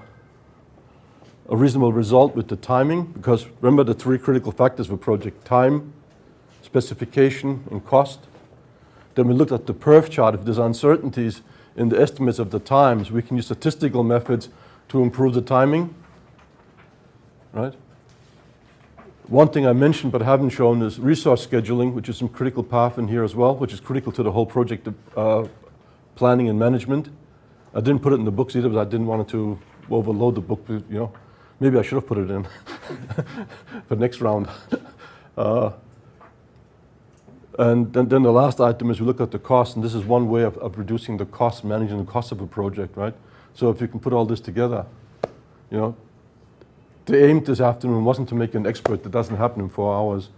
reasonable result with the timing, because remember the 3 critical factors for project: time, specification, and cost. Then we looked at the perf chart. If there's uncertainties in the estimates of the times, we can use statistical methods to improve the timing, right? One thing I mentioned but haven't shown is resource scheduling, which is some critical path in here as well, which is critical to the whole project planning and management. I didn't put it in the books either, because I didn't want to overload the book, you know. Maybe I should have put it in for next round. And then the last item is we look at the cost, and this is one way of reducing the cost, managing the cost of a project, right? So if you can put all this together, you know, the aim this afternoon wasn't to make you an expert. That doesn't happen in 4 hours.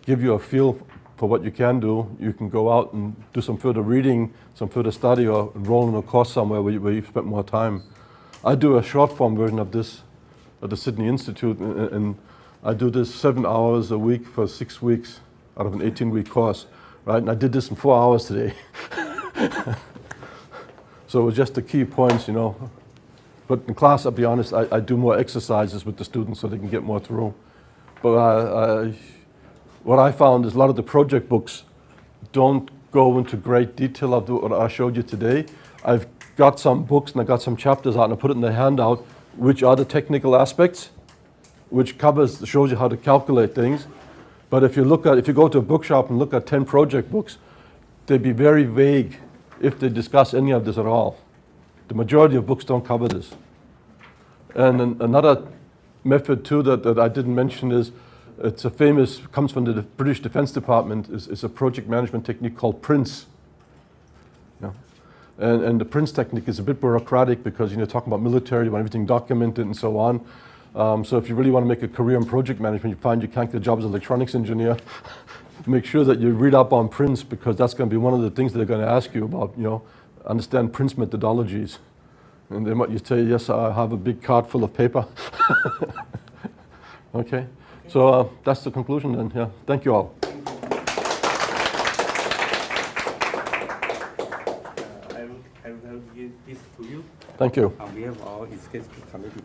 Give you a feel for what you can do. You can go out and do some further reading, some further study, or enroll in a course somewhere where you've spent more time. I do a short form version of this at the Sydney Institute, and I do this 7 hours a week for 6 weeks out of an 18-week course, right? And I did this in 4 hours today. So it was just the key points, you know. But in class, I'll be honest, I do more exercises with the students so they can get more through. But what I found is a lot of the project books don't go into great detail of what I showed you today. I've got some books and I got some chapters out and I put it in the handout, which are the technical aspects, which shows you how to calculate things. But if you go to a bookshop and look at 10 project books, they'd be very vague if they discuss any of this at all. The majority of books don't cover this. And another method too that I didn't mention is, it's a famous, comes from the British Defense Department, is a project management technique called PRINCE. Yeah. And the PRINCE technique is a bit bureaucratic because you're talking about military, you want everything documented and so on. So if you really want to make a career in project management, you find you can't get a job as an electronics engineer make sure that you read up on prints, because that's going to be one of the things they're going to ask you about, understand prints methodologies. And they might you say, yes, I have a big cart full of paper. Okay, so that's the conclusion then, yeah. Thank you all. I will give this to you. Thank you. We have our executive committee.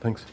Thanks.